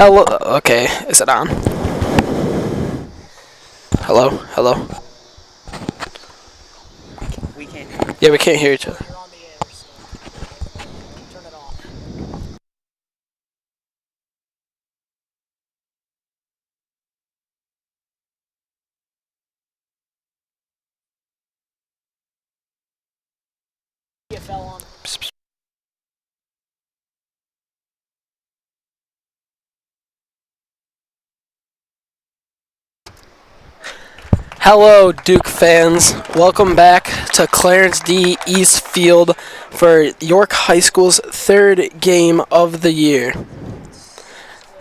Hello. Okay, is it on? Hello? Hello? We can't hear you. Yeah, we can't hear each other. You're on the air, so turn it off. It fell on. Hello, Duke fans. Welcome back to Clarence D. East Field for York High School's third game of the year.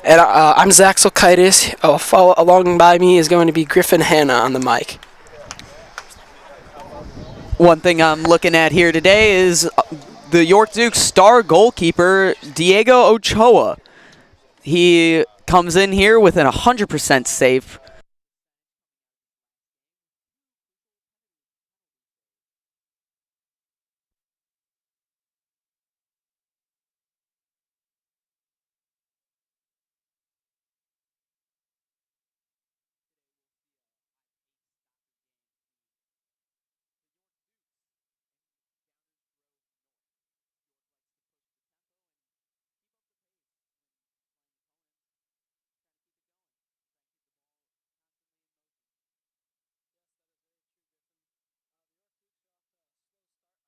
And I'm Zach Silkaitis. Follow along by me is going to be Griffin Hanna on the mic. One thing I'm looking at here today is the York Dukes star goalkeeper, Diego Ochoa. He comes in here with an 100% save.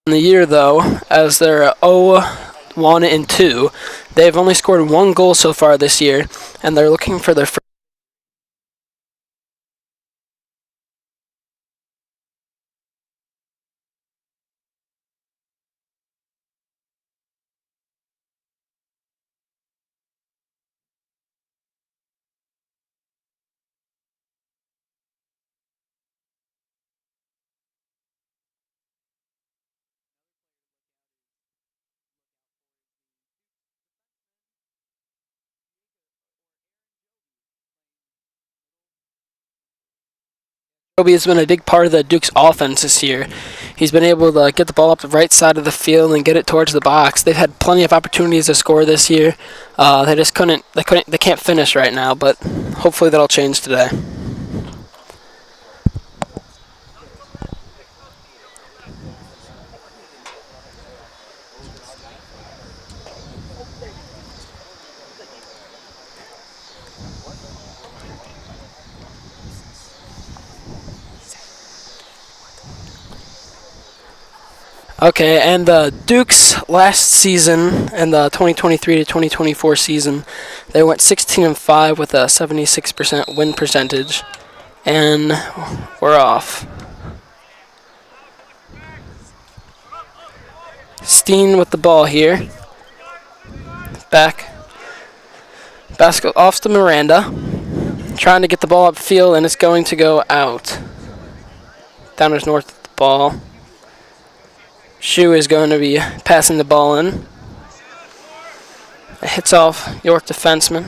In the year, though, as they're 0-1 and 2, they've only scored one goal so far this year, and they're looking for their first. Kobe has been a big part of the Duke's offense this year. He's been able to get the ball up the right side of the field and get it towards the box. They've had plenty of opportunities to score this year. They just couldn't. They can't finish right now, but hopefully that'll change today. Okay, and the Dukes last season, in the 2023 to 2024 season, they went 16-5 with a 76% win percentage, and we're off. Steen with the ball here. Back. Basket off to Miranda. Trying to get the ball upfield, and it's going to go out. Downers North with the ball. Shu is going to be passing the ball in. It hits off York defenseman.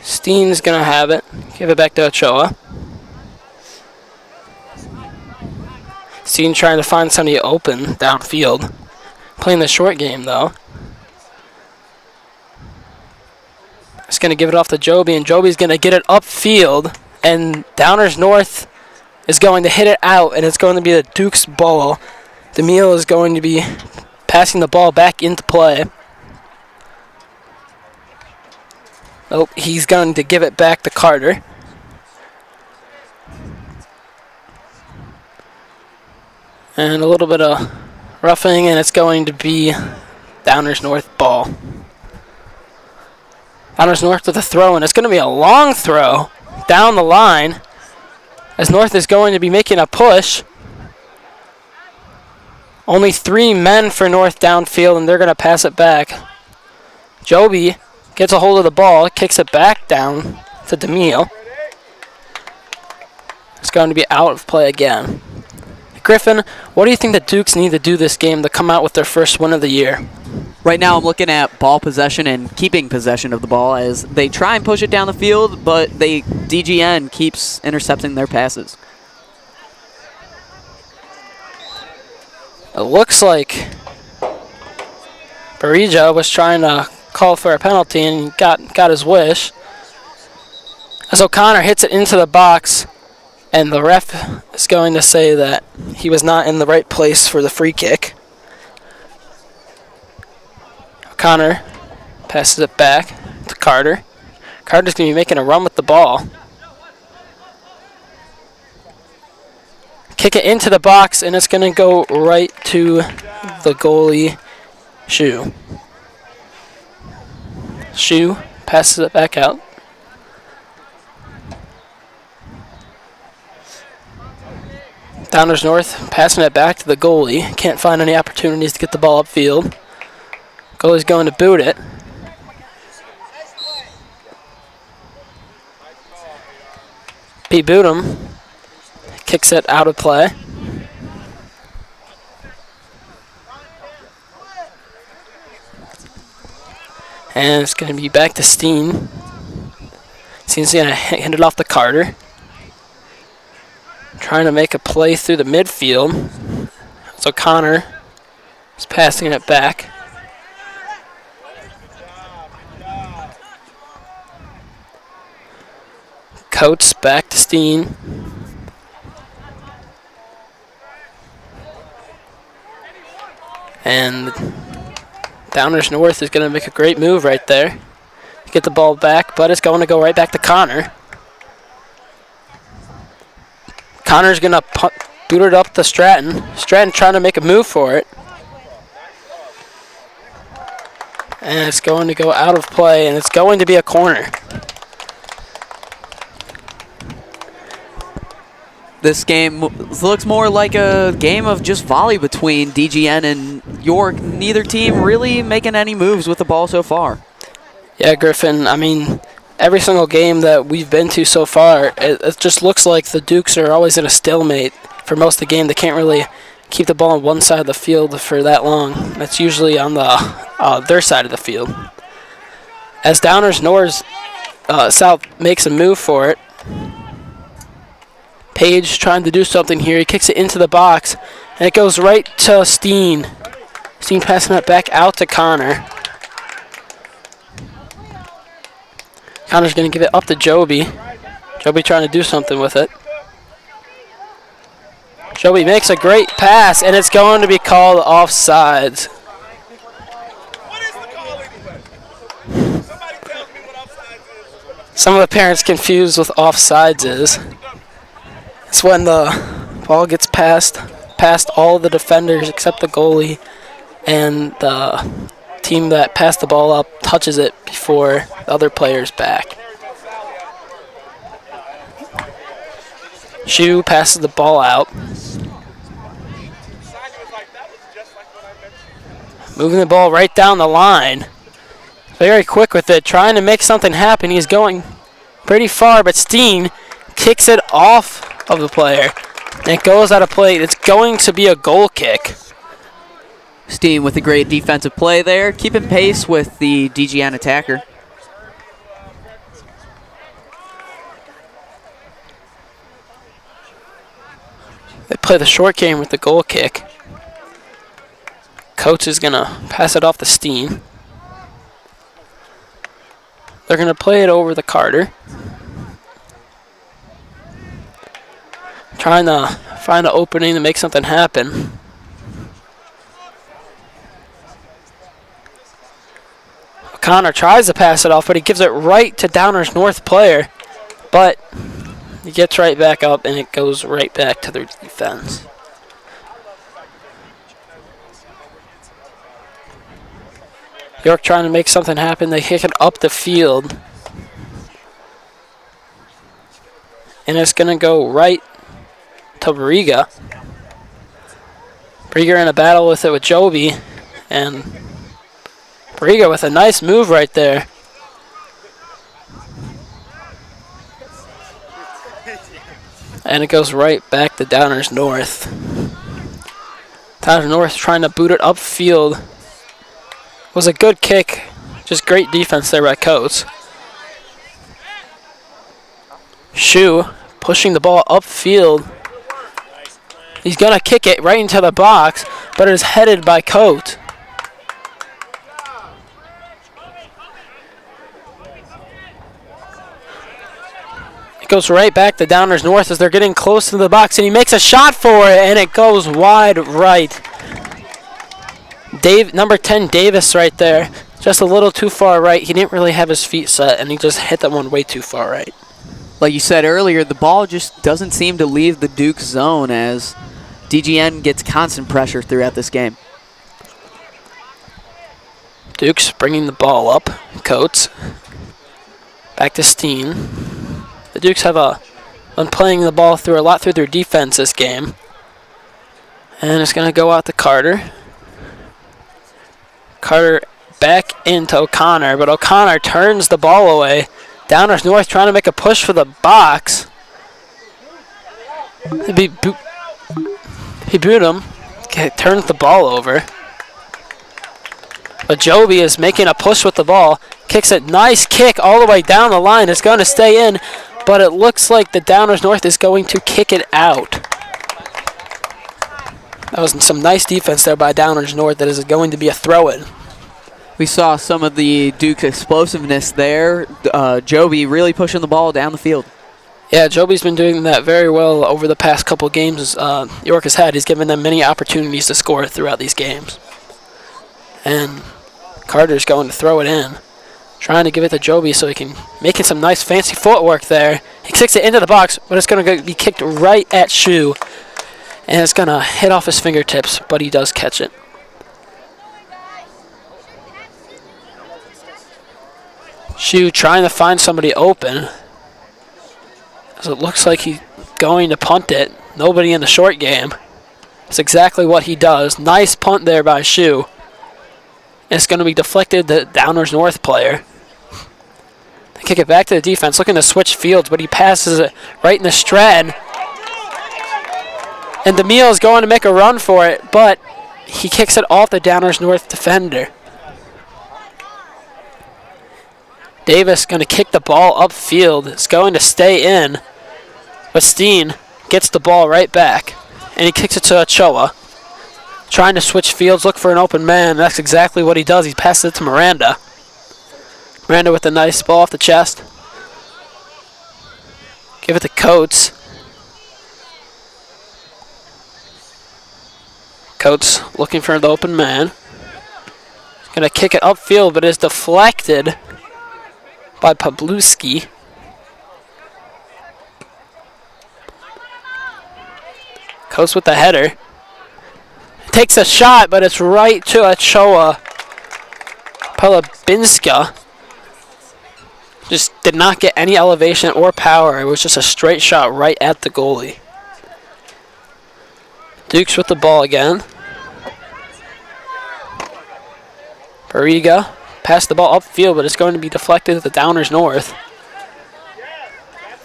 Steen's going to have it. Give it back to Ochoa. Steen trying to find somebody open downfield. Playing the short game, though. It's going to give it off to Joby, and Joby's going to get it upfield. And Downers North is going to hit it out, and it's going to be the Duke's ball. DeMille is going to be passing the ball back into play. Oh, he's going to give it back to Carter. And a little bit of roughing, and it's going to be Downers North ball. Downers North with a throw, and it's going to be a long throw down the line, as North is going to be making a push. Only 3 men for North downfield, and they're going to pass it back. Joby gets a hold of the ball, kicks it back down to DeMille. It's going to be out of play again. Griffin, what do you think the Dukes need to do this game to come out with their first win of the year? Right now I'm looking at ball possession and keeping possession of the ball as they try and push it down the field, but DGN keeps intercepting their passes. It looks like Barija was trying to call for a penalty, and he got his wish. As O'Connor hits it into the box, and the ref is going to say that he was not in the right place for the free kick. O'Connor passes it back to Carter. Carter's going to be making a run with the ball. Kick it into the box, and it's going to go right to the goalie, Shu. Shu passes it back out. Downers North passing it back to the goalie. Can't find any opportunities to get the ball upfield. Goalie's going to boot it. Pete Bootham kicks it out of play. And it's going to be back to Steen. Steen's going to hand it off to Carter. Trying to make a play through the midfield. So Connor is passing it back. Coates back to Steen. And Downers North is going to make a great move right there. Get the ball back, but it's going to go right back to Connor. Connor's going to boot it up to Stratton. Stratton trying to make a move for it. And it's going to go out of play, and it's going to be a corner. This game looks more like a game of just volley between DGN and York. Neither team really making any moves with the ball so far. Yeah, Griffin, I mean, every single game that we've been to so far, it just looks like the Dukes are always in a stalemate for most of the game. They can't really keep the ball on one side of the field for that long. That's usually on their side of the field. As Downers North South makes a move for it, Page trying to do something here. He kicks it into the box, and it goes right to Steen. Steen passing it back out to Connor. Connor's going to give it up to Joby. Joby trying to do something with it. Joby makes a great pass, and it's going to be called offsides. What is the call anyway? Somebody tells me what offsides is. Some of the parents confused with offsides is. It's when the ball gets past all the defenders except the goalie, and the team that passed the ball up touches it before the other player's back. Shu passes the ball out. Moving the ball right down the line. Very quick with it, trying to make something happen. He's going pretty far, but Steen kicks it off of the player. And it goes out of play. It's going to be a goal kick. Steen with a great defensive play there, keeping pace with the DGN attacker. They play the short game with the goal kick. Coates is going to pass it off to Steen. They're going to play it over the Carter. Trying to find an opening to make something happen. O'Connor tries to pass it off, but he gives it right to Downers North player. But he gets right back up, and it goes right back to their defense. York trying to make something happen. They kick it up the field. And it's going to go right to Briga. Briga in a battle with it with Joby. And Briga with a nice move right there. And it goes right back to Downers North. Downers North trying to boot it upfield. Was a good kick. Just great defense there by Coates. Shu pushing the ball upfield. He's going to kick it right into the box, but it is headed by Coates. It goes right back to Downers North as they're getting close to the box, and he makes a shot for it, and it goes wide right. Number 10, Davis, right there. Just a little too far right. He didn't really have his feet set, and he just hit that one way too far right. Like you said earlier, the ball just doesn't seem to leave the Duke zone as DGN gets constant pressure throughout this game. Duke's bringing the ball up. Coates. Back to Steen. The Dukes have been playing the ball through a lot through their defense this game. And it's going to go out to Carter. Carter back into O'Connor, but O'Connor turns the ball away. Downers North trying to make a push for the box. He booed him. Okay, turns the ball over. But Joby is making a push with the ball. Kicks it. Nice kick all the way down the line. It's going to stay in, but it looks like the Downers North is going to kick it out. That was some nice defense there by Downers North. That is going to be a throw-in. We saw some of the Duke explosiveness there. Joby really pushing the ball down the field. Yeah, Joby's been doing that very well over the past couple games York has had. He's given them many opportunities to score throughout these games. And Carter's going to throw it in. Trying to give it to Joby so he can making some nice fancy footwork there. He kicks it into the box, but it's going to be kicked right at Shu. And it's going to hit off his fingertips, but he does catch it. Shu trying to find somebody open. As it looks like he's going to punt it. Nobody in the short game. That's exactly what he does. Nice punt there by Shu. It's going to be deflected to Downers North player. They kick it back to the defense, looking to switch fields, but he passes it right in the Stratton. And DeMille is going to make a run for it, but he kicks it off the Downers North defender. Davis going to kick the ball upfield. It's going to stay in, but Steen gets the ball right back, and he kicks it to Ochoa. Trying to switch fields, look for an open man. That's exactly what he does. He passes it to Miranda. Miranda with a nice ball off the chest. Give it to Coates. Coates looking for the open man. He's going to kick it upfield, but it's deflected by Pawlowski. Coates with the header. Takes a shot, but it's right to Ochoa. Palabinska just did not get any elevation or power. It was just a straight shot right at the goalie. Dukes with the ball again. Barriga passed the ball upfield, but it's going to be deflected at the Downers North.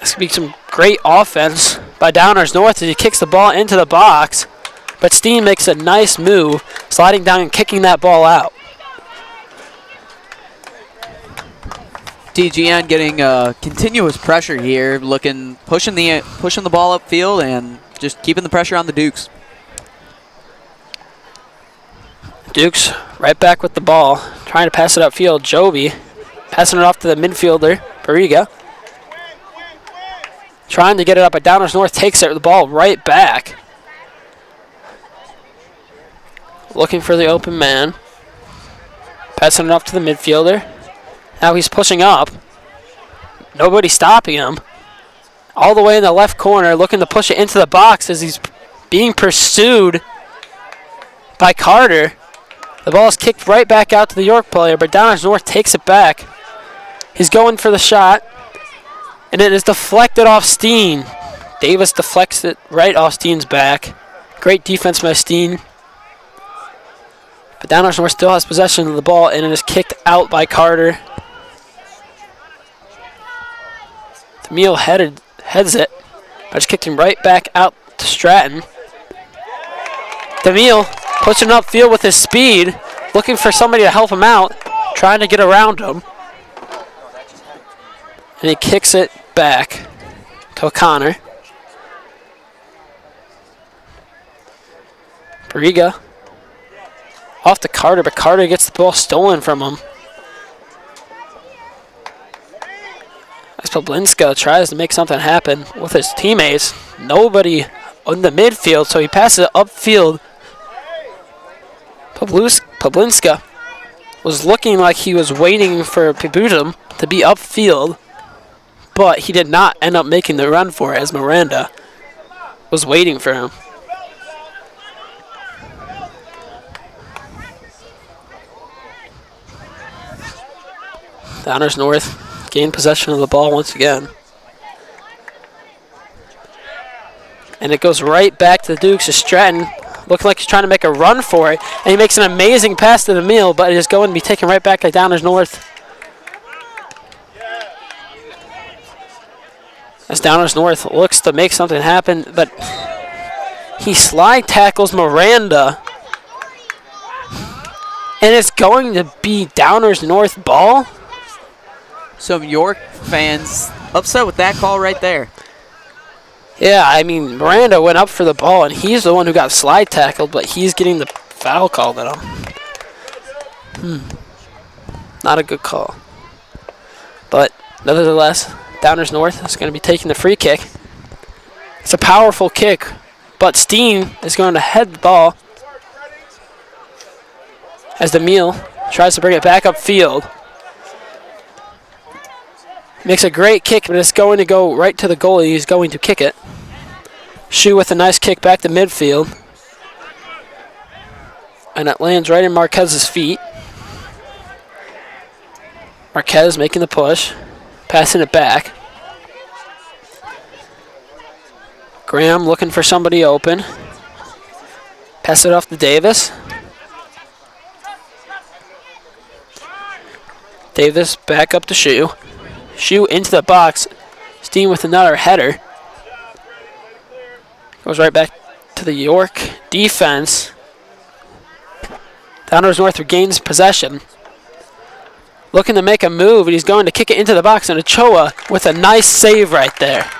This could be some great offense by Downers North as he kicks the ball into the box. But Steen makes a nice move, sliding down and kicking that ball out. DGN getting continuous pressure here, pushing the ball upfield and just keeping the pressure on the Dukes. Dukes right back with the ball, trying to pass it upfield. Joby passing it off to the midfielder, Barriga. Trying to get it up, but Downers North takes it, the ball right back. Looking for the open man. Passing it off to the midfielder. Now he's pushing up. Nobody stopping him. All the way in the left corner, looking to push it into the box as he's being pursued by Carter. The ball is kicked right back out to the York player, but Downers North takes it back. He's going for the shot, and it is deflected off Steen. Davis deflects it right off Steen's back. Great defense by Steen. But Downers North still has possession of the ball, and it is kicked out by Carter. DeMille heads it, but it's kicked him right back out to Stratton. DeMille pushing upfield with his speed, looking for somebody to help him out, trying to get around him. And he kicks it back to O'Connor. Barriga off to Carter, but Carter gets the ball stolen from him. As Poblinska tries to make something happen with his teammates. Nobody on the midfield, so he passes it upfield. Poblinska was looking like he was waiting for Pibutum to be upfield, but he did not end up making the run for it as Miranda was waiting for him. Downers North gained possession of the ball once again. And it goes right back to the Dukes to Stratton. Looking like he's trying to make a run for it. And he makes an amazing pass to the Meal, but it is going to be taken right back to Downers North. As Downers North looks to make something happen, but he slide tackles Miranda. And it's going to be Downers North ball. Some York fans upset with that call right there. Yeah, I mean, Miranda went up for the ball, and he's the one who got slide tackled, but he's getting the foul called at him. Not a good call. But nevertheless, Downers North is going to be taking the free kick. It's a powerful kick, but Steen is going to head the ball as the Meal tries to bring it back upfield. Makes a great kick, but it's going to go right to the goalie. He's going to kick it. Shu with a nice kick back to midfield. And it lands right in Marquez's feet. Marquez making the push. Passing it back. Graham looking for somebody open. Pass it off to Davis. Davis back up to Shu. Shu into the box. Steen with another header. Goes right back to the York defense. Downers North regains possession. Looking to make a move, and he's going to kick it into the box, and Ochoa with a nice save right there.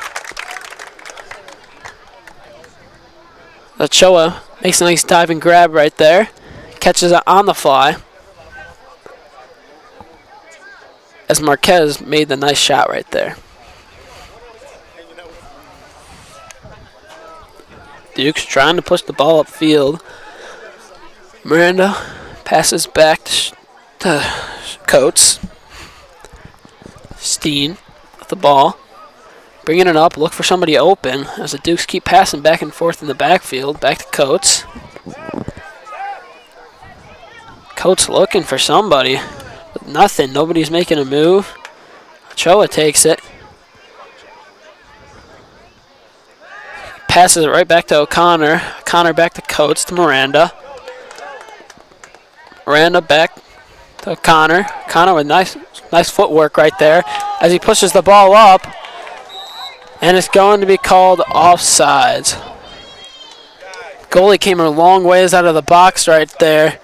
Ochoa makes a nice dive and grab right there. Catches it on the fly. As Marquez made the nice shot right there. Dukes trying to push the ball upfield. Miranda passes back to Coates. Steen with the ball. Bringing it up, look for somebody open as the Dukes keep passing back and forth in the backfield. Back to Coates. Coates looking for somebody. But nothing, nobody's making a move. Ochoa takes it. Passes it right back to O'Connor. O'Connor back to Coates to Miranda. Miranda back to O'Connor. O'Connor with nice footwork right there as he pushes the ball up. And it's going to be called offsides. Goalie came a long ways out of the box right there.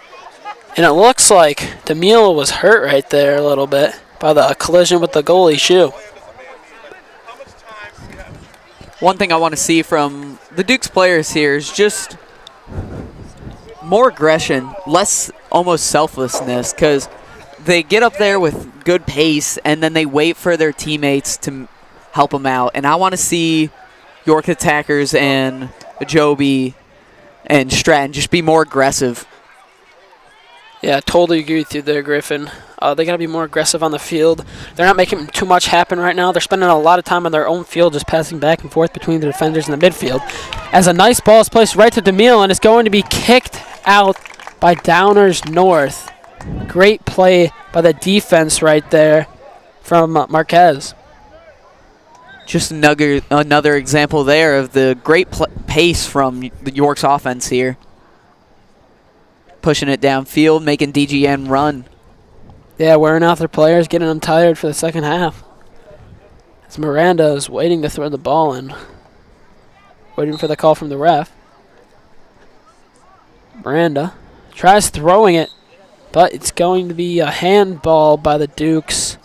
And it looks like DeMille was hurt right there a little bit by the collision with the goalie Shu. One thing I want to see from the Dukes players here is just more aggression, less almost selflessness, because they get up there with good pace and then they wait for their teammates to help them out. And I want to see York attackers and Joby and Stratton just be more aggressive. Yeah, totally agree with you there, Griffin. They got to be more aggressive on the field. They're not making too much happen right now. They're spending a lot of time on their own field just passing back and forth between the defenders and the midfield. As a nice ball is placed right to DeMille, and it's going to be kicked out by Downers North. Great play by the defense right there from Marquez. Just another example there of the great pace from the York's offense here. Pushing it downfield, making DGN run. Yeah, wearing out their players, getting them tired for the second half. As Miranda is waiting to throw the ball in. Waiting for the call from the ref. Miranda tries throwing it, but it's going to be a handball by the Dukes.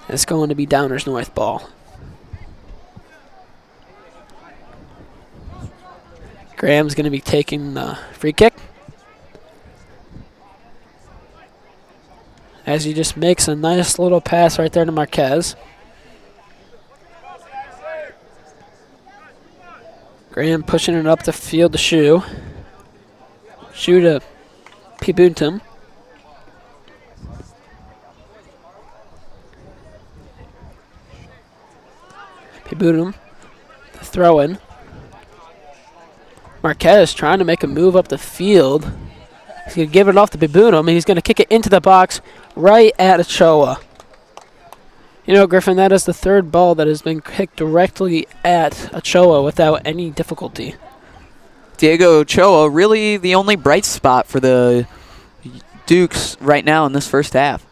It's going to be Downers North ball. Graham's going to be taking the free kick. As he just makes a nice little pass right there to Marquez. Graham pushing it up the field to Shu. Shu to Pibuntum. Pibuntum, the throw in. Marquez trying to make a move up the field. He's going to give it off to Pibuntum, and he's going to kick it into the box right at Ochoa. You know, Griffin, that is the third ball that has been kicked directly at Ochoa without any difficulty. Diego Ochoa, really the only bright spot for the Dukes right now in this first half.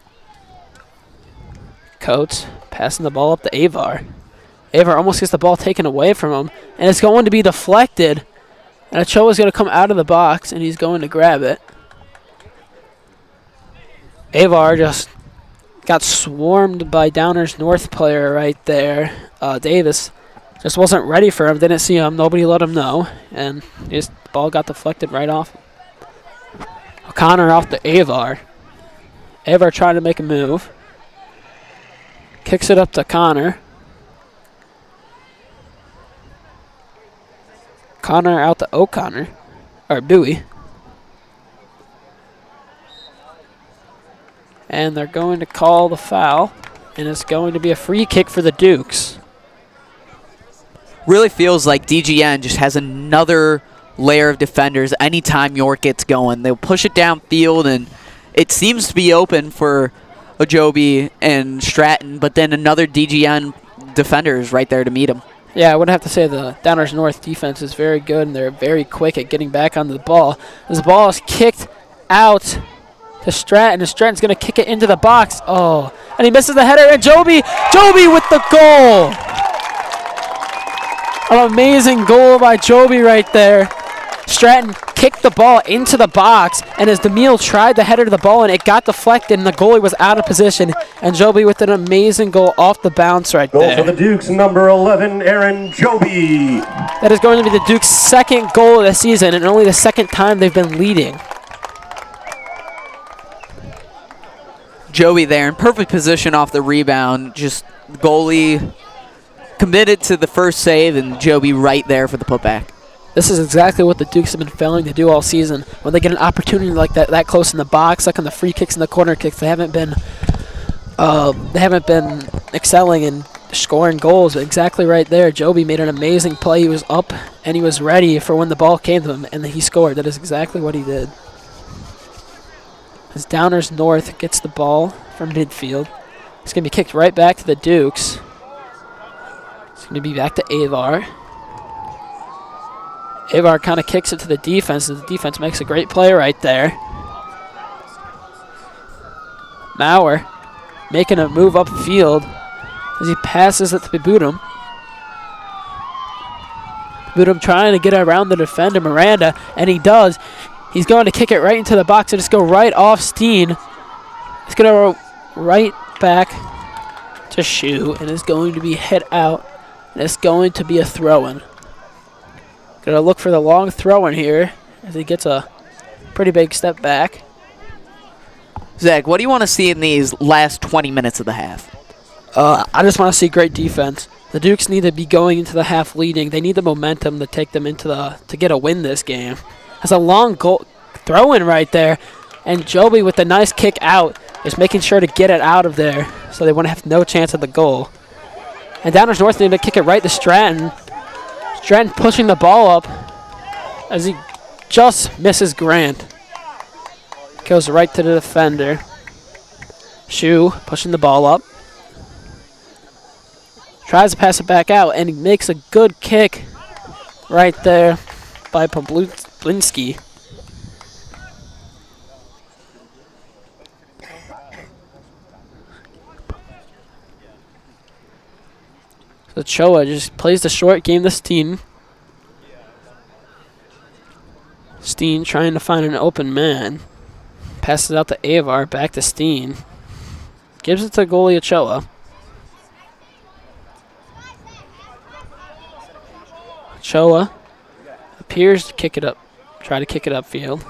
Coates passing the ball up to Avar. Avar almost gets the ball taken away from him, and it's going to be deflected. And Ochoa's going to come out of the box, and he's going to grab it. Avar just got swarmed by Downers North player right there. Davis just wasn't ready for him, didn't see him, nobody let him know, and the ball got deflected right off. O'Connor off to Avar. Avar trying to make a move. Kicks it up to Connor. Connor out to O'Connor, or Bowie. And they're going to call the foul, and it's going to be a free kick for the Dukes. Really feels like DGN just has another layer of defenders anytime York gets going. They'll push it downfield, and it seems to be open for Ojobi and Stratton, but then another DGN defender is right there to meet him. Yeah, I would have to say the Downers North defense is very good, and they're very quick at getting back onto the ball. This ball is kicked out to Stratton, and Stratton's going to kick it into the box. Oh, and he misses the header, and Joby with the goal. An amazing goal by Joby right there. Stratton kicked the ball into the box, and as DeMille tried to header the ball, and it got deflected, and the goalie was out of position, and Joby with an amazing goal off the bounce right there. Goal for the Dukes, number 11, Aaron Joby. That is going to be the Dukes' second goal of the season, and only the second time they've been leading. Joey there in perfect position off the rebound. Just the goalie committed to the first save, and Joey right there for the putback. This is exactly what the Dukes have been failing to do all season. When they get an opportunity like that close in the box, like on the free kicks and the corner kicks, they haven't been excelling in scoring goals. But exactly right there, Joby made an amazing play. He was up and he was ready for when the ball came to him, and then he scored. That is exactly what he did. As Downers North gets the ball from midfield, it's going to be kicked right back to the Dukes. It's going to be back to Avar. Avar kind of kicks it to the defense, and the defense makes a great play right there. Maurer making a move upfield as he passes it to Pibuntum. Pibuntum trying to get around the defender, Miranda, and he does. He's going to kick it right into the box and just go right off Steen. It's going to go right back to Shu, and it's going to be hit out, and it's going to be a throw-in. Gonna look for the long throw in here as he gets a pretty big step back. Zach, what do you want to see in these last 20 minutes of the half? I just want to see great defense. The Dukes need to be going into the half leading. They need the momentum to take them into to get a win this game. That's a long goal throw in right there, and Joby with the nice kick out is making sure to get it out of there so they want to have no chance at the goal. And Downers North need to kick it right to Stratton. Stratton pushing the ball up as he just misses Grant. Goes right to the defender. Shu pushing the ball up. Tries to pass it back out, and he makes a good kick right there by Pablinski. So Choi just plays the short game to Steen. Steen trying to find an open man. Passes out to Avar, back to Steen. Gives it to goalie Ochoa. Ochoa appears to kick it up, try to kick it upfield.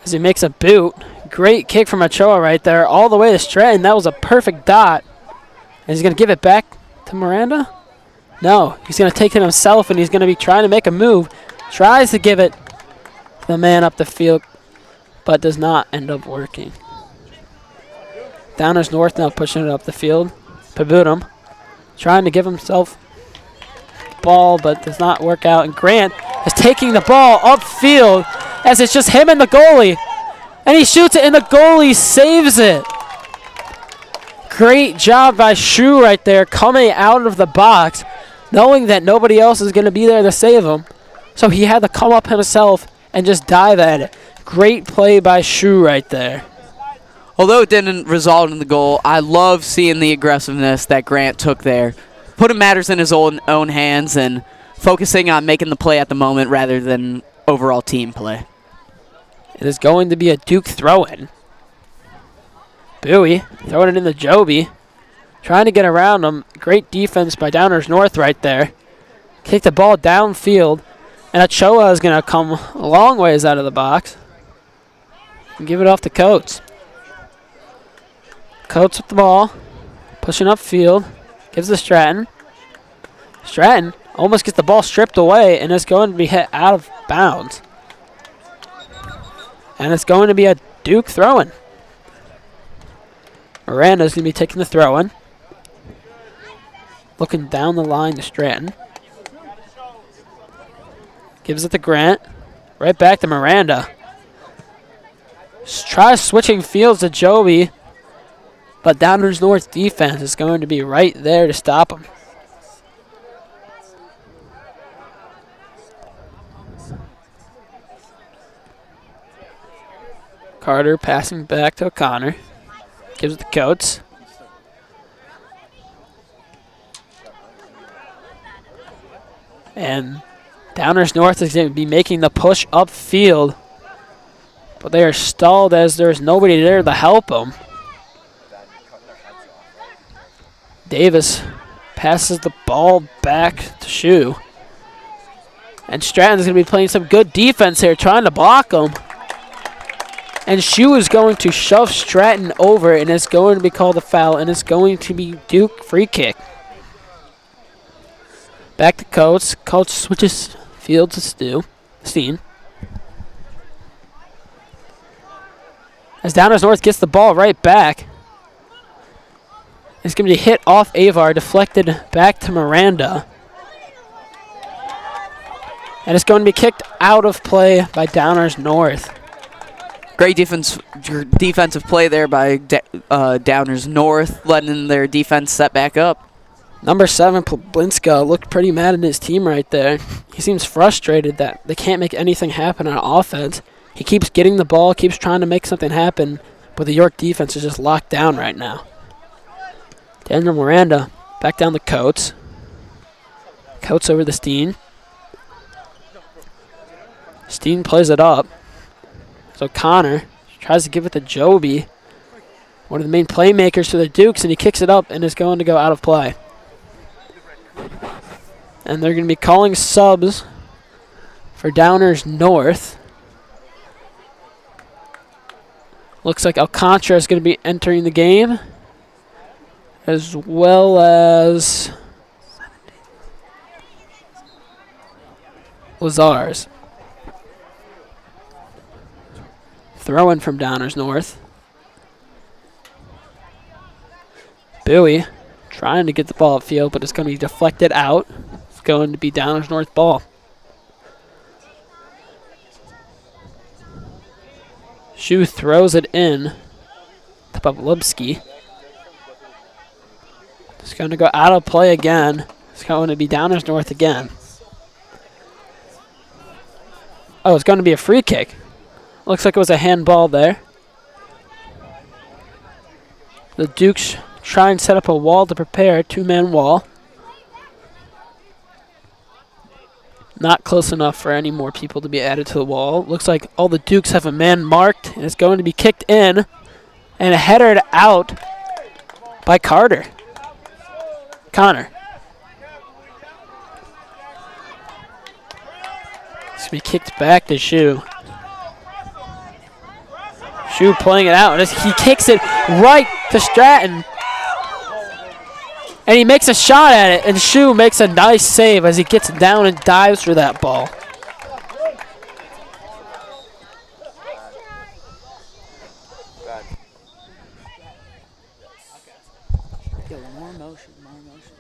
As he makes a boot. Great kick from Ochoa right there, all the way to Stratton. That was a perfect dot. And he's going to give it back to Miranda. No, he's going to take it himself, and he's going to be trying to make a move. Tries to give it to the man up the field, but does not end up working. Downers North now pushing it up the field. Pabutum trying to give himself ball, but does not work out. And Grant is taking the ball upfield as it's just him and the goalie. And he shoots it, and the goalie saves it. Great job by Shu right there, coming out of the box, knowing that nobody else is going to be there to save him. So he had to come up himself and just dive at it. Great play by Shu right there. Although it didn't result in the goal, I love seeing the aggressiveness that Grant took there. Putting matters in his own hands and focusing on making the play at the moment rather than overall team play. It is going to be a Duke throw-in. Bowie throwing it in the Joby. Trying to get around him. Great defense by Downers North right there. Kick the ball downfield. And Ochoa is going to come a long ways out of the box. And give it off to Coates. Coates with the ball. Pushing upfield. Gives to Stratton. Stratton almost gets the ball stripped away, and it's going to be hit out of bounds. And it's going to be a Duke throw-in. Miranda's going to be taking the throw-in. Looking down the line to Stratton. Gives it to Grant. Right back to Miranda. Tries switching fields to Joby. But Downers North defense is going to be right there to stop him. Carter passing back to O'Connor. Gives it to Coates. And Downers North is going to be making the push upfield. But they are stalled as there's nobody there to help them. Davis passes the ball back to Shu. And Stratton's going to be playing some good defense here, trying to block him. And Shu is going to shove Stratton over, and it's going to be called a foul, and it's going to be Duke free kick. Back to Coates. Coates switches field to Steen. As Downers North gets the ball right back. It's going to be hit off Avar, deflected back to Miranda. And it's going to be kicked out of play by Downers North. Great defensive play there by Downers North, letting their defense set back up. Number 7, Poblinska, looked pretty mad at his team right there. He seems frustrated that they can't make anything happen on offense. He keeps getting the ball, keeps trying to make something happen, but the York defense is just locked down right now. Daniel Miranda back down to Coates. Coates over to Steen. Steen plays it up. So Connor tries to give it to Joby, one of the main playmakers for the Dukes, and he kicks it up and is going to go out of play. And they're going to be calling subs for Downers North. Looks like Alcantara is going to be entering the game, as well as Lazars. Throw-in from Downers North. Bowie trying to get the ball upfield, but it's going to be deflected out. It's going to be Downers North ball. Shu throws it in to Pavlovsky. It's going to go out of play again. It's going to be Downers North again. Oh, it's going to be a free kick. Looks like it was a handball there. The Dukes try and set up a wall to prepare, a two-man wall. Not close enough for any more people to be added to the wall. Looks like all the Dukes have a man marked, and it's going to be kicked in and headed out by Connor. It's going to be kicked back to Shu. Shu playing it out, and he kicks it right to Stratton. And he makes a shot at it, and Shu makes a nice save as he gets down and dives for that ball. More motion, more motion.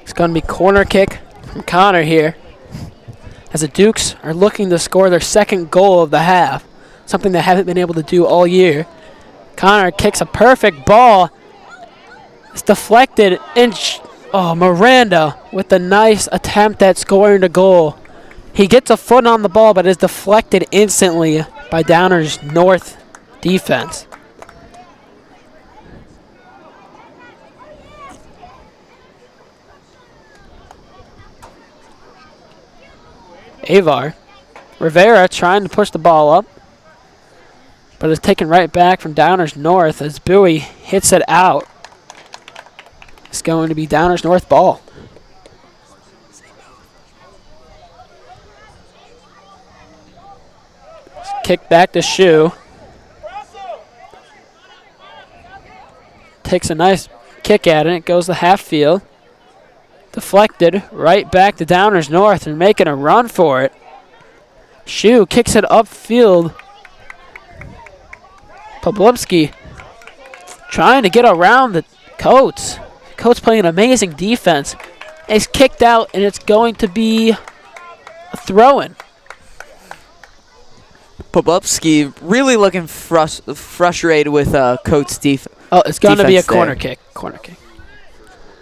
It's going to be corner kick from Connor here, as the Dukes are looking to score their second goal of the half, something they haven't been able to do all year. Connor kicks a perfect ball. It's deflected, and Miranda with a nice attempt at scoring the goal. He gets a foot on the ball, but is deflected instantly by Downers North defense. Rivera trying to push the ball up, but is taken right back from Downers North as Bowie hits it out. It's going to be Downers North ball. Kick back to Shu. Takes a nice kick at it. It goes the half field. Deflected right back to Downers North and making a run for it. Shu kicks it upfield. Poblipski trying to get around the Coates. Coates playing an amazing defense. It's kicked out, and it's going to be a throw-in. Poblipski really looking frustrated with Coates' defense. Oh, it's going to be a corner kick. Corner kick.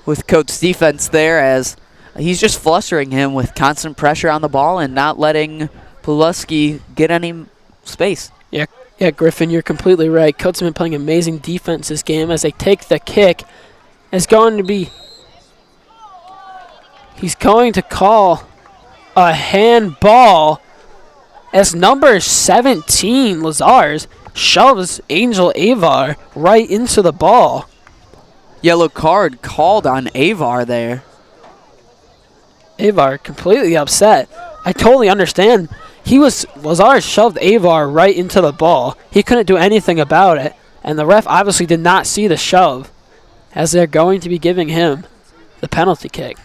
With Coates' defense there, as he's just flustering him with constant pressure on the ball and not letting Poblipski get any space. Yeah, Griffin, you're completely right. Coates have been playing amazing defense this game as they take the kick. It's going to be... He's going to call a handball as number 17, Lazars, shoves Angel Avar right into the ball. Yellow card called on Avar there. Avar completely upset. I totally understand. Lazars shoved Avar right into the ball. He couldn't do anything about it. And the ref obviously did not see the shove, as they're going to be giving him the penalty kick.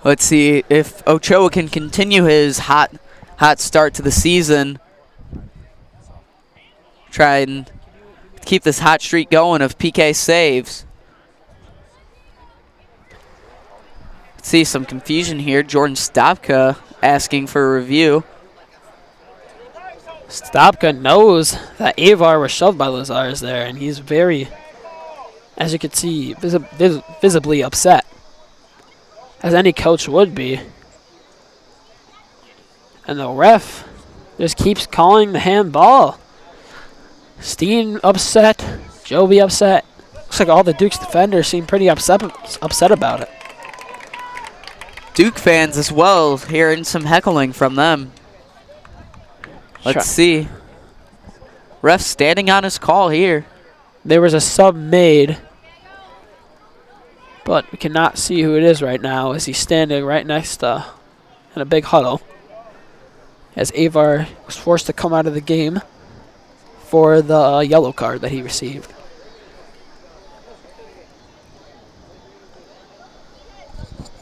Let's see if Ochoa can continue his hot start to the season. Try and keep this hot streak going of PK saves. Let's see some confusion here. Jordan Stopka asking for a review. Stopka knows that Avar was shoved by Lazars there, and he's very, as you can see, visibly upset, as any coach would be. And the ref just keeps calling the handball. Steen upset, Joby upset. Looks like all the Duke's defenders seem pretty upset about it. Duke fans as well, hearing some heckling from them. Let's see. Ref standing on his call here. There was a sub made, but we cannot see who it is right now as he's standing right next to in a big huddle, as Avar was forced to come out of the game for the yellow card that he received.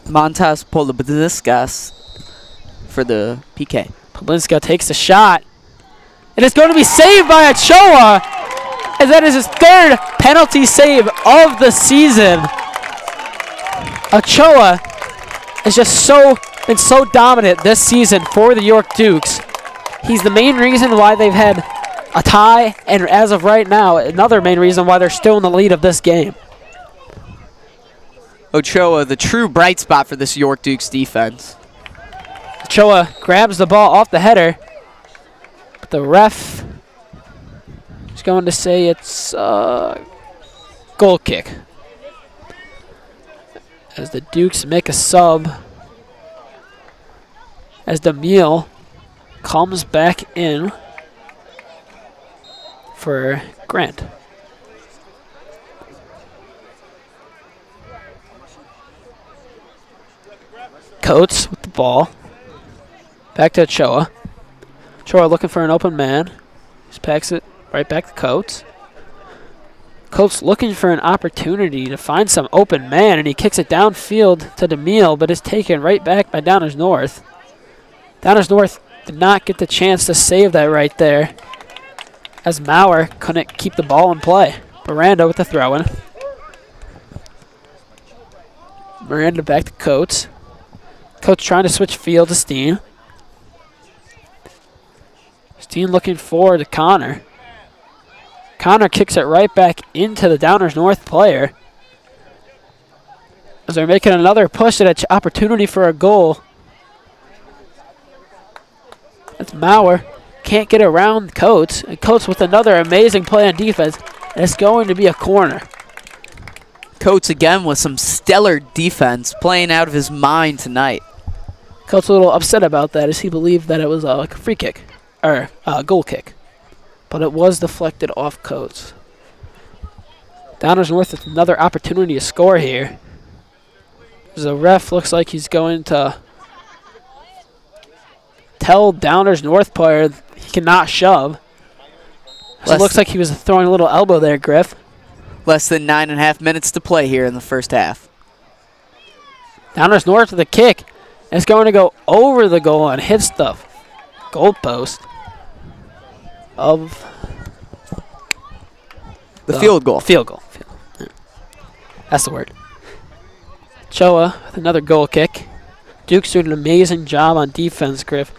Montas Polobiskas for the PK. Poblinska takes the shot, and it's going to be saved by Ochoa, as that is his third penalty save of the season. Ochoa has just been so dominant this season for the York Dukes. He's the main reason why they've had a tie, and as of right now, another main reason why they're still in the lead of this game. Ochoa, the true bright spot for this York Dukes defense. Ochoa grabs the ball off the header, but the ref is going to say it's a goal kick, as the Dukes make a sub, as DeMille comes back in for Grant. Coates with the ball. Back to Ochoa. Choi looking for an open man. Just packs it right back to Coates. Coates looking for an opportunity to find some open man, and he kicks it downfield to DeMille, but is taken right back by Downers North. Downers North did not get the chance to save that right there, as Maurer couldn't keep the ball in play. Miranda with the throw-in. Miranda back to Coates. Coates trying to switch field to Steen. Steen looking forward to Connor. Connor kicks it right back into the Downers North player, as they're making another push at an opportunity for a goal. That's Maurer. Can't get around Coates. And Coates with another amazing play on defense. And it's going to be a corner. Coates again with some stellar defense, playing out of his mind tonight. Coates a little upset about that, as he believed that it was like a free kick, or a goal kick. But it was deflected off Coates. Downers North with another opportunity to score here. The ref looks like he's going to tell Downers North player he cannot shove. So it looks like he was throwing a little elbow there, Griff. Less than 9.5 minutes to play here in the first half. Downers North with a kick. It's going to go over the goal and hits the goal post of the field goal. Field goal. That's the word. Choi with another goal kick. Duke's doing an amazing job on defense, Griff.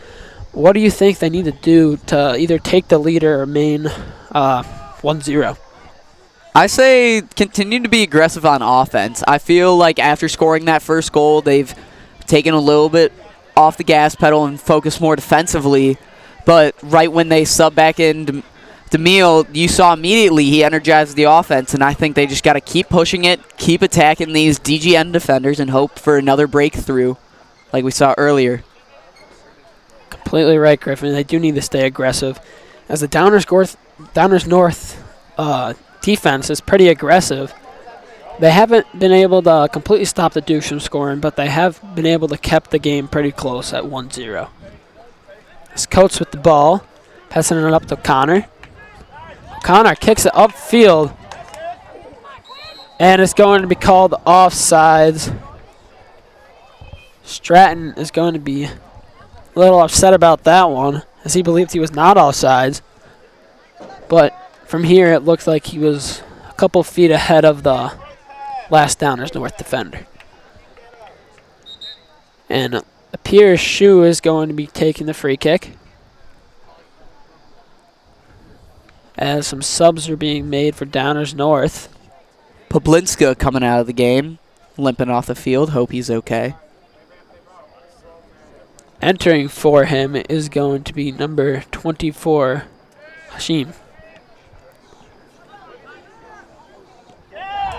What do you think they need to do to either take the lead or remain 1-0? I say continue to be aggressive on offense. I feel like after scoring that first goal, they've taken a little bit off the gas pedal and focused more defensively. But right when they sub back in DeMille, you saw immediately he energized the offense, and I think they just got to keep pushing it, keep attacking these DGN defenders, and hope for another breakthrough like we saw earlier. Completely right, Griffin. They do need to stay aggressive. As the Downers North defense is pretty aggressive. They haven't been able to completely stop the Dukes from scoring, but they have been able to keep the game pretty close at 1-0. It's Coates with the ball, passing it up to Connor. Connor kicks it upfield, and it's going to be called offsides. Stratton is going to be a little upset about that one, as he believed he was not offsides. But from here, it looks like he was a couple feet ahead of the last Downers North defender. And it appears Shu is going to be taking the free kick, as some subs are being made for Downers North. Poblinska coming out of the game, limping off the field. Hope he's okay. Entering for him is going to be number 24, Hashim.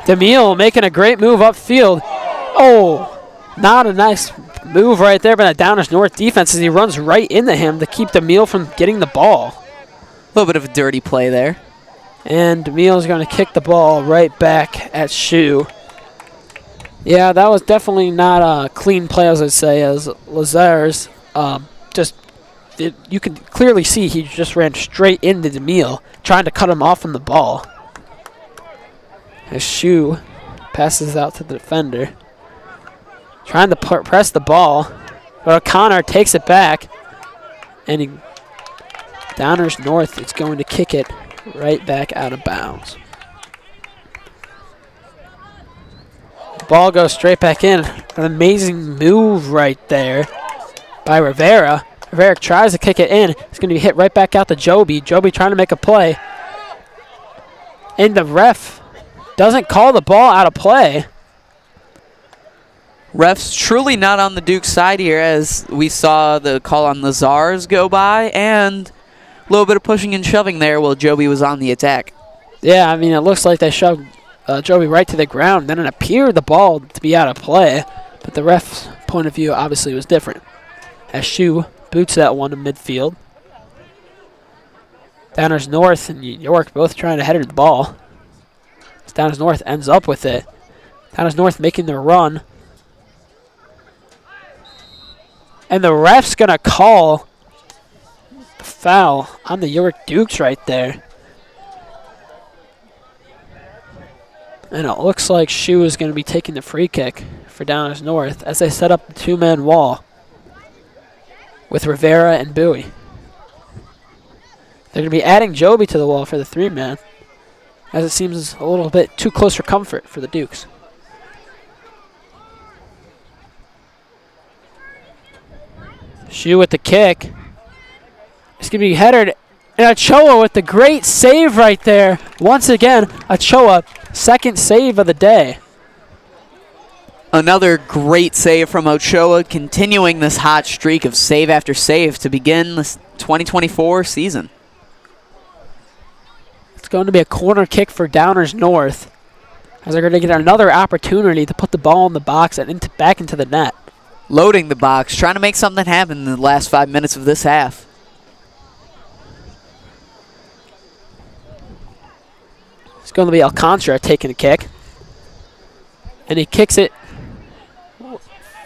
DeMille making a great move upfield. Oh, not a nice move right there by the Downers North defense, as he runs right into him to keep DeMille from getting the ball. A little bit of a dirty play there. And DeMille is going to kick the ball right back at Shu. Yeah, that was definitely not a clean play, as I'd say, as Lazar's you could clearly see he just ran straight into DeMille, trying to cut him off from the ball. As Shu passes out to the defender, trying to press the ball, but O'Connor takes it back, and Downers North is going to kick it right back out of bounds. The ball goes straight back in. An amazing move right there by Rivera. Rivera tries to kick it in. It's going to be hit right back out to Joby. Joby trying to make a play. And the ref doesn't call the ball out of play. Ref's truly not on the Duke's side here, as we saw the call on Lazars go by, and a little bit of pushing and shoving there while Joby was on the attack. Yeah, I mean, it looks like they shoved Joby right to the ground. Then it appeared the ball to be out of play, but the ref's point of view obviously was different. As Shu boots that one to midfield. Downers North and York both trying to header the ball. Downers North ends up with it. Downers North making the run. And the ref's going to call the foul on the York Dukes right there. And it looks like Shu is going to be taking the free kick for Downers North as they set up the two-man wall with Rivera and Bowie. They're going to be adding Joby to the wall for the three-man, as it seems a little bit too close for comfort for the Dukes. Shu with the kick. It's going to be headed. And Ochoa with the great save right there. Once again, Ochoa, second save of the day. Another great save from Ochoa, continuing this hot streak of save after save to begin this 2024 season. It's going to be a corner kick for Downers North, as they're going to get another opportunity to put the ball in the box and back into the net. Loading the box, trying to make something happen in the last 5 minutes of this half. It's going to be Alcantara taking a kick. And he kicks it a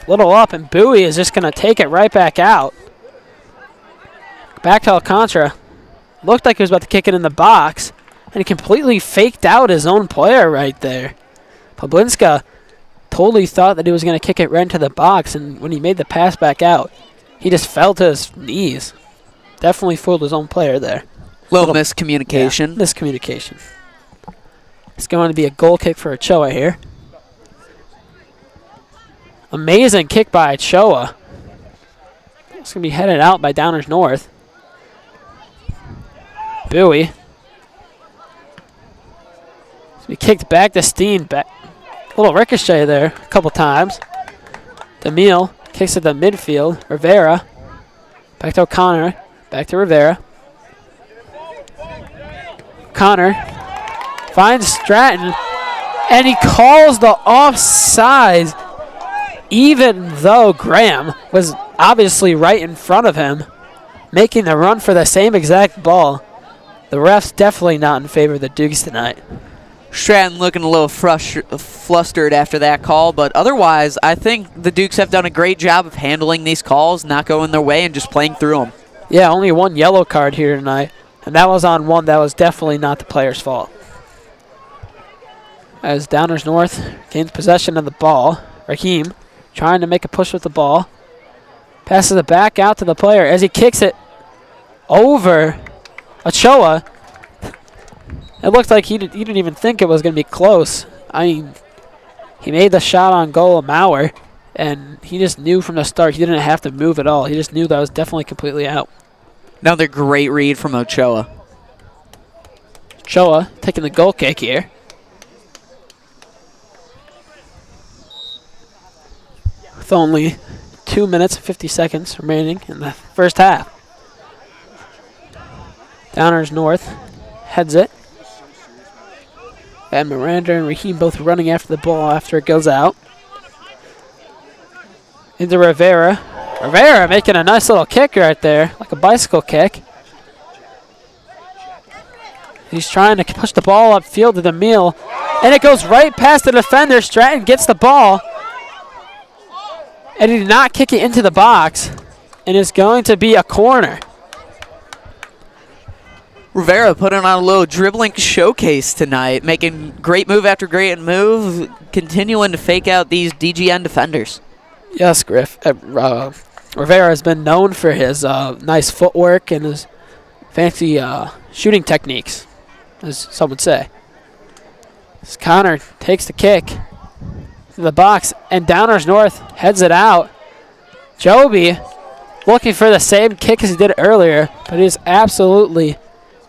little up, and Bowie is just going to take it right back out. Back to Alcantara. Looked like he was about to kick it in the box, and he completely faked out his own player right there. Poblinska totally thought that he was going to kick it right into the box, and when he made the pass back out, he just fell to his knees. Definitely fooled his own player there. Little miscommunication. Yeah, miscommunication. It's going to be a goal kick for Ochoa here. Amazing kick by Ochoa. It's going to be headed out by Downers North. Bowie. It's going to be kicked back to Steen. A little ricochet there a couple times. DeMille kicks it to midfield. Rivera. Back to O'Connor. Back to Rivera. Connor finds Stratton, and he calls the offsides, even though Graham was obviously right in front of him, making the run for the same exact ball. The ref's definitely not in favor of the Dukes tonight. Stratton looking a little flustered after that call, but otherwise, I think the Dukes have done a great job of handling these calls, not going their way, and just playing through them. Yeah, only one yellow card here tonight, and that was on one that was definitely not the player's fault. As Downers North gains possession of the ball, Raheem trying to make a push with the ball. Passes it back out to the player as he kicks it over Ochoa. It looked like he didn't even think it was going to be close. I mean, he made the shot on goal of Mauer, and he just knew from the start he didn't have to move at all. He just knew that was definitely completely out. Another great read from Ochoa. Ochoa taking the goal kick here. With only 2 minutes and 50 seconds remaining in the first half. Downers North heads it. And Miranda and Raheem both running after the ball after it goes out. Into Rivera. Rivera making a nice little kick right there, like a bicycle kick. He's trying to push the ball upfield to DeMille, and it goes right past the defender. Stratton gets the ball, and he did not kick it into the box, and it's going to be a corner. Rivera putting on a little dribbling showcase tonight, making great move after great move, continuing to fake out these DGN defenders. Yes, Griff. Rivera has been known for his nice footwork and his fancy shooting techniques, as some would say. As Connor takes the kick to the box, and Downers North heads it out. Joby looking for the same kick as he did earlier, but he just absolutely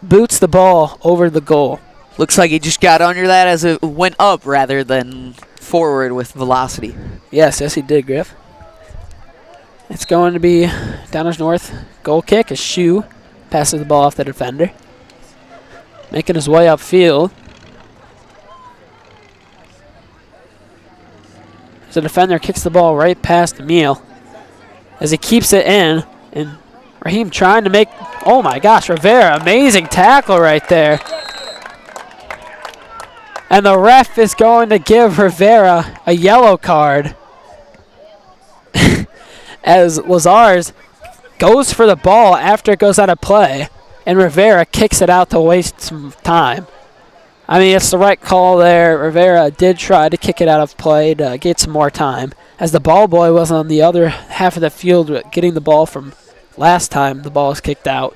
boots the ball over the goal. Looks like he just got under that as it went up rather than forward with velocity. Yes, he did, Griff. It's going to be Downers North goal kick as Shu passes the ball off the defender. Making his way upfield. As the defender kicks the ball right past Emil. As he keeps it in, and Raheem trying to make, oh my gosh, Rivera, amazing tackle right there. And the ref is going to give Rivera a yellow card as Lazar's goes for the ball after it goes out of play, and Rivera kicks it out to waste some time. I mean, it's the right call there. Rivera did try to kick it out of play to get some more time, as the ball boy was on the other half of the field getting the ball from last time the ball was kicked out.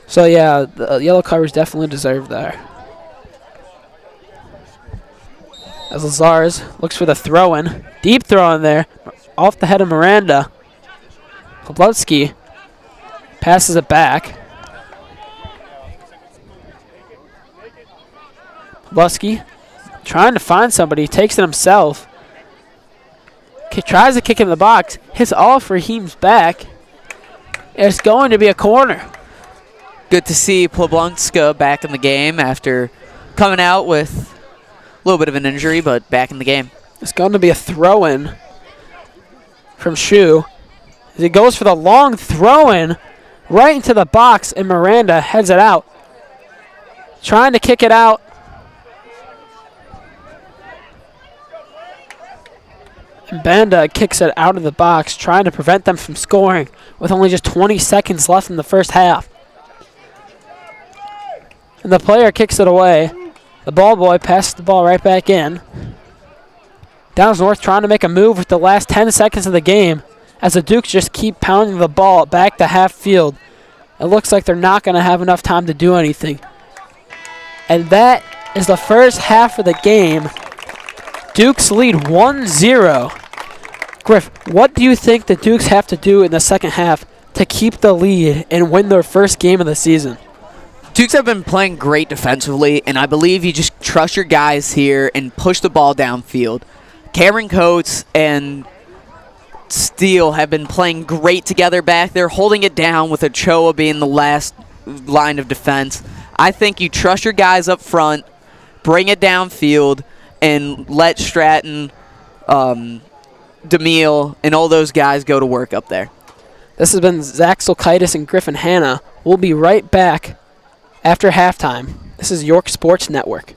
So, yeah, the yellow card was definitely deserved there. As Lazars looks for the throw-in. Deep throw-in there. Off the head of Miranda. Poblowski passes it back. Poblowski trying to find somebody. Takes it himself. Tries to kick in the box. Hits off Raheem's back. It's going to be a corner. Good to see Poblowski back in the game after coming out with a little bit of an injury, but back in the game. It's going to be a throw-in from Shu. As he goes for the long throw-in right into the box, and Miranda heads it out. Trying to kick it out. And Banda kicks it out of the box, trying to prevent them from scoring with only just 20 seconds left in the first half. And the player kicks it away. The ball boy passes the ball right back in. Downs North trying to make a move with the last 10 seconds of the game as the Dukes just keep pounding the ball back to half field. It looks like they're not going to have enough time to do anything. And that is the first half of the game. Dukes lead 1-0. Griff, what do you think the Dukes have to do in the second half to keep the lead and win their first game of the season? Dukes have been playing great defensively, and I believe you just trust your guys here and push the ball downfield. Cameron Coates and Steele have been playing great together back there, holding it down with Ochoa being the last line of defense. I think you trust your guys up front, bring it downfield, and let Stratton, DeMille, and all those guys go to work up there. This has been Zach Silkaitis and Griffin Hanna. We'll be right back after halftime. This is York Sports Network.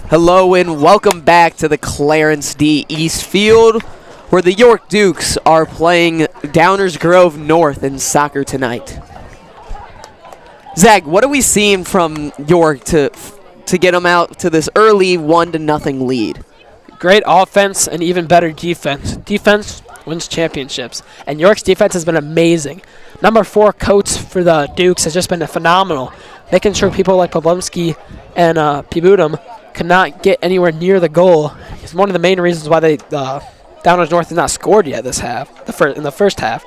Hello and welcome back to the Clarence D. East Field, where the York Dukes are playing Downers Grove North in soccer tonight. Zach, what are we seeing from York to get them out to this early 1-0 lead? Great offense and even better defense. Defense wins championships, and York's defense has been amazing. Number 4 coach for the Dukes has just been phenomenal, making sure people like Poblomski and Pibudum could not get anywhere near the goal. It's one of the main reasons why they Downers North has not scored yet this half, in the first half,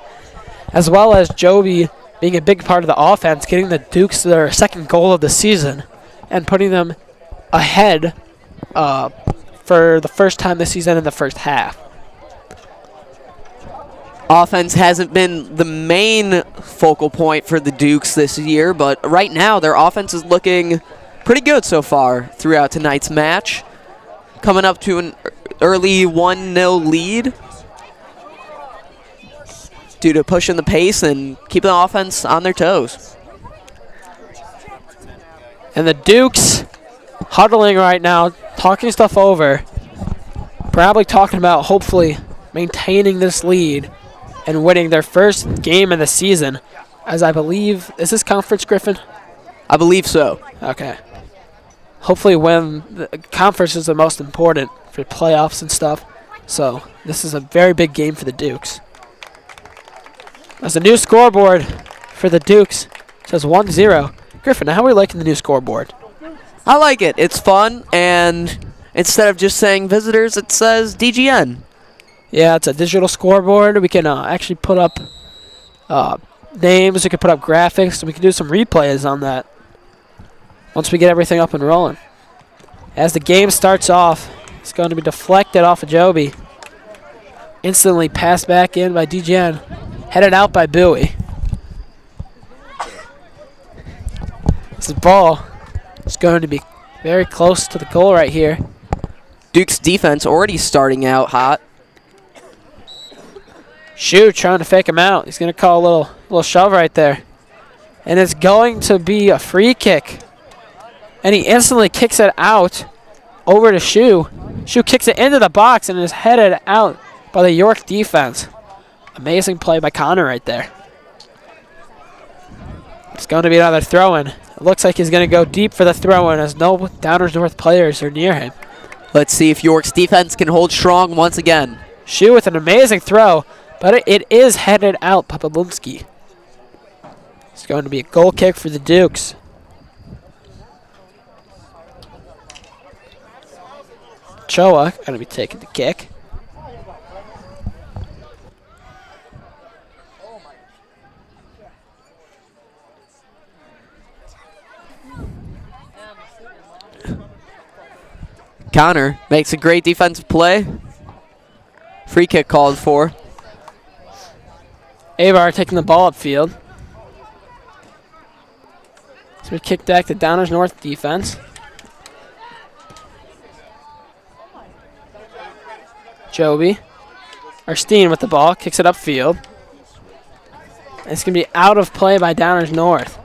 as well as Joby being a big part of the offense, getting the Dukes their second goal of the season and putting them ahead for the first time this season in the first half. Offense hasn't been the main focal point for the Dukes this year, but right now their offense is looking pretty good so far throughout tonight's match. Coming up to an early 1-0 lead due to pushing the pace and keeping the offense on their toes. And the Dukes huddling right now, talking stuff over, probably talking about hopefully maintaining this lead and winning their first game of the season, as I believe, is this conference, Griffin? I believe so. Okay. Hopefully win. The conference is the most important for playoffs and stuff, so this is a very big game for the Dukes. As a new scoreboard for the Dukes, it says 1-0. Griffin, how are we liking the new scoreboard? I like it. It's fun, and instead of just saying visitors, it says DGN. Yeah, it's a digital scoreboard. We can actually put up names. We can put up graphics. We can do some replays on that once we get everything up and rolling. As the game starts off, it's going to be deflected off of Joby. Instantly passed back in by DGN. Headed out by Bowie. This ball is going to be very close to the goal right here. Duke's defense already starting out hot. Shu trying to fake him out. He's going to call a little shove right there. And it's going to be a free kick. And he instantly kicks it out over to Shu. Shu kicks it into the box and is headed out by the York defense. Amazing play by Connor right there. It's going to be another throw-in. It looks like he's going to go deep for the throw-in as no Downers North players are near him. Let's see if York's defense can hold strong once again. Shu with an amazing throw, but it is headed out by Poblomski. It's going to be a goal kick for the Dukes. Choi going to be taking the kick. Connor makes a great defensive play. Free kick called for. Avar taking the ball upfield. So we kick back to Downers North defense. Joby. Steen with the ball. Kicks it upfield. And it's going to be out of play by Downers North.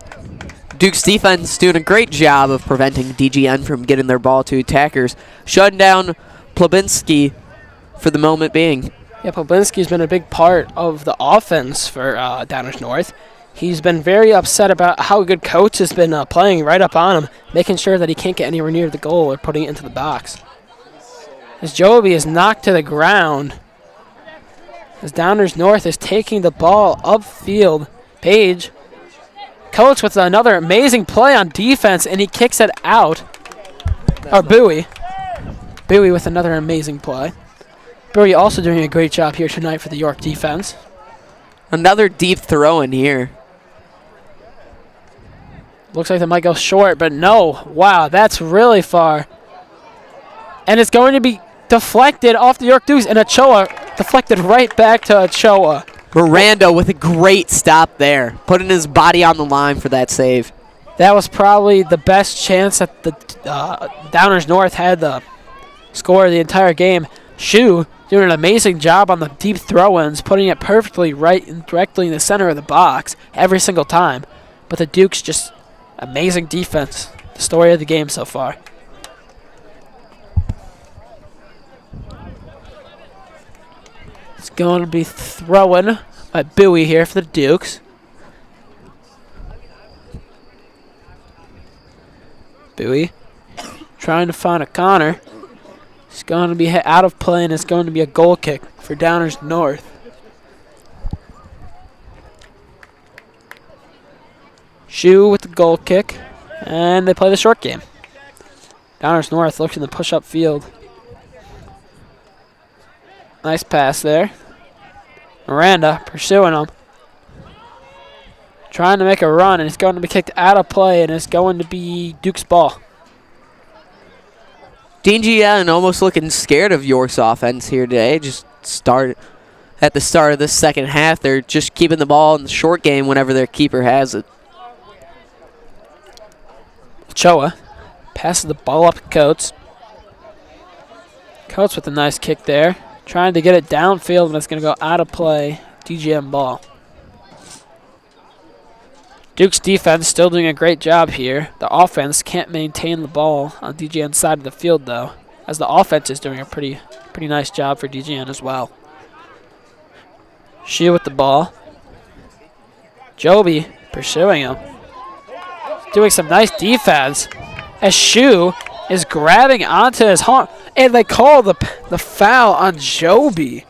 Duke's defense doing a great job of preventing DGN from getting their ball to attackers. Shutting down Plabinski for the moment being. Yeah, Poblomski's been a big part of the offense for Downers North. He's been very upset about how a good coach has been playing right up on him, making sure that he can't get anywhere near the goal or putting it into the box. As Joby is knocked to the ground, as Downers North is taking the ball upfield. Page, coach with another amazing play on defense, and he kicks it out. Or Bowie. Bowie with another amazing play. Bowie also doing a great job here tonight for the York defense. Another deep throw in here. Looks like they might go short, but no. Wow, that's really far. And it's going to be deflected off the York Dukes, and Ochoa deflected right back to Ochoa. Miranda with a great stop there, putting his body on the line for that save. That was probably the best chance that the Downers North had the score of the entire game. Shu doing an amazing job on the deep throw-ins, putting it perfectly right and directly in the center of the box every single time. But the Dukes just amazing defense. The story of the game so far. It's going to be throwing by Bowie here for the Dukes. Bowie trying to find a Connor. It's going to be out of play, and it's going to be a goal kick for Downers North. Shu with the goal kick, and they play the short game. Downers North looking to push up field. Nice pass there. Miranda pursuing him. Trying to make a run, and it's going to be kicked out of play, and it's going to be Duke's ball. DGN almost looking scared of York's offense here today. Just at the start of this second half, they're just keeping the ball in the short game whenever their keeper has it. Choi passes the ball up to Coates. Coates with a nice kick there. Trying to get it downfield, and it's going to go out of play. DGM ball. Duke's defense still doing a great job here. The offense can't maintain the ball on DGN's side of the field, though, as the offense is doing a pretty nice job for DGN as well. Shu with the ball. Joby pursuing him. Doing some nice defense as Shu is grabbing onto his arm. And they call the foul on Joby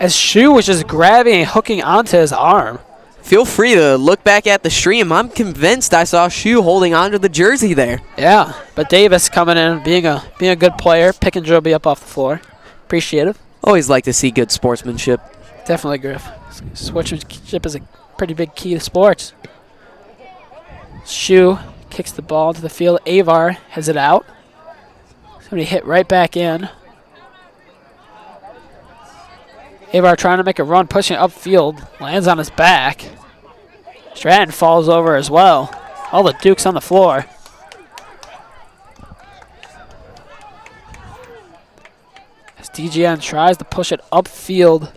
as Shu was just grabbing and hooking onto his arm. Feel free to look back at the stream. I'm convinced I saw Shu holding onto the jersey there. Yeah, but Davis coming in, being a good player, picking Joby up off the floor. Appreciative. Always like to see good sportsmanship. Definitely, Griff. Sportsmanship is a pretty big key to sports. Shu kicks the ball to the field. Avar has it out. Somebody hit right back in. Avar trying to make a run, pushing upfield. Lands on his back. Stratton falls over as well. All the Dukes on the floor. As DGN tries to push it upfield.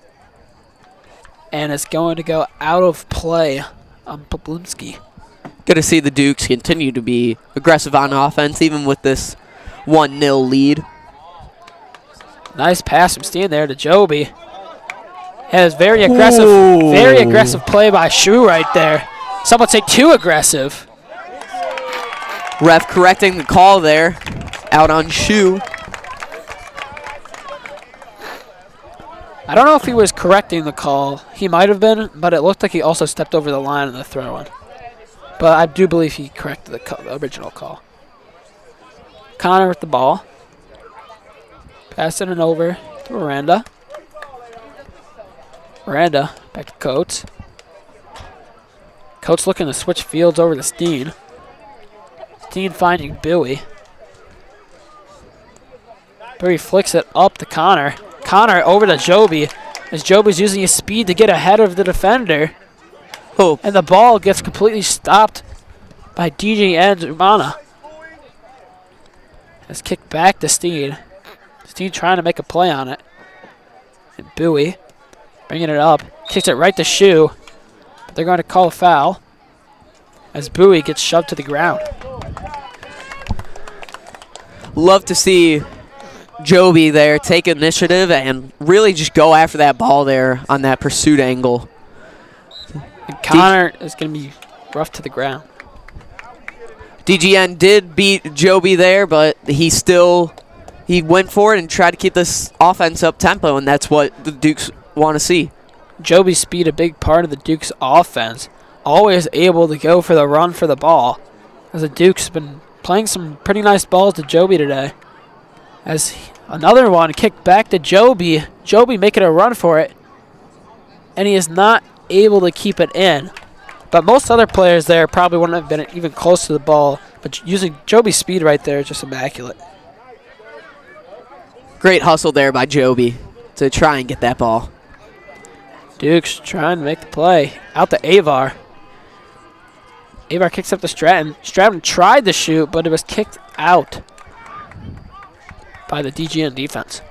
And it's going to go out of play on Poblunski. Good to see the Dukes continue to be aggressive on offense, even with this 1-0 lead. Nice pass from Steen there to Joby. Has very aggressive play by Shu right there. Some would say too aggressive. Ref correcting the call there, out on Shu. I don't know if he was correcting the call. He might have been, but it looked like he also stepped over the line in the throw-in. But I do believe he corrected the original call. Connor with the ball. Passing it over to Miranda. Miranda back to Coates. Coates looking to switch fields over to Steen. Steen finding Bowie. Bowie flicks it up to Connor. Connor over to Joby, as Joby's using his speed to get ahead of the defender. Oh. And the ball gets completely stopped by DGN's Umana. It's kicked back to Steen. Steen trying to make a play on it. And Bowie bringing it up. Kicks it right to Shu. But they're going to call a foul as Bowie gets shoved to the ground. Love to see Joby there take initiative and really just go after that ball there on that pursuit angle. And Connor is going to be rough to the ground. DGN did beat Joby there, but he went for it and tried to keep this offense up tempo, and that's what the Dukes want to see. Joby's speed, a big part of the Dukes' offense. Always able to go for the run for the ball. As the Dukes been playing some pretty nice balls to Joby today. As another one kicked back to Joby. Joby making a run for it. And he is not able to keep it in. But most other players there probably wouldn't have been even close to the ball. But using Joby's speed right there is just immaculate. Great hustle there by Joby to try and get that ball. Dukes trying to make the play. Out to Avar. Avar kicks up to Stratton. Stratton tried to shoot, but it was kicked out by the DGN defense.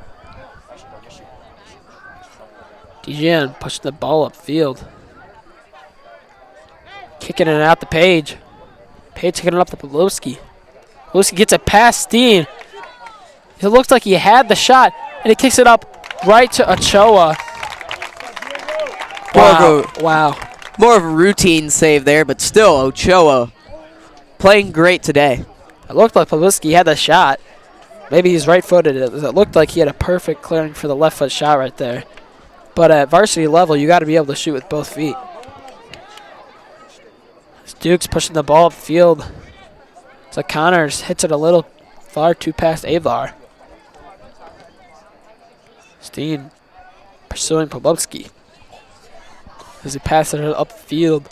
DGN pushing the ball upfield. Kicking it out to Page. Page kicking it up to Pawlowski. Pawlowski gets it past Steen. It looks like he had the shot, and he kicks it up right to Ochoa. Wow. More of a routine save there, but still Ochoa playing great today. It looked like Pawlitzki had the shot. Maybe he's right-footed. It looked like he had a perfect clearing for the left foot shot right there. But at varsity level, you got to be able to shoot with both feet. Duke's pushing the ball upfield. So Connors hits it a little far too past Avar. Steen pursuing Pawlitzki as he passes it upfield.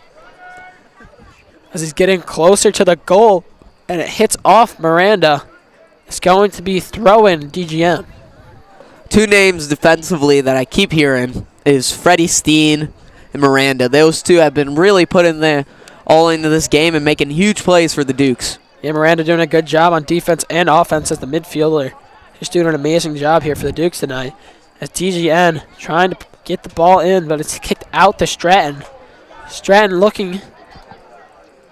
As he's getting closer to the goal, and it hits off Miranda. It's going to be throw-in DGM. Two names defensively that I keep hearing is Freddie Steen and Miranda. Those two have been really putting their all into this game and making huge plays for the Dukes. Yeah, Miranda doing a good job on defense and offense as the midfielder. He's doing an amazing job here for the Dukes tonight. As DGN trying to get the ball in, but it's kicked out to Stratton. Stratton looking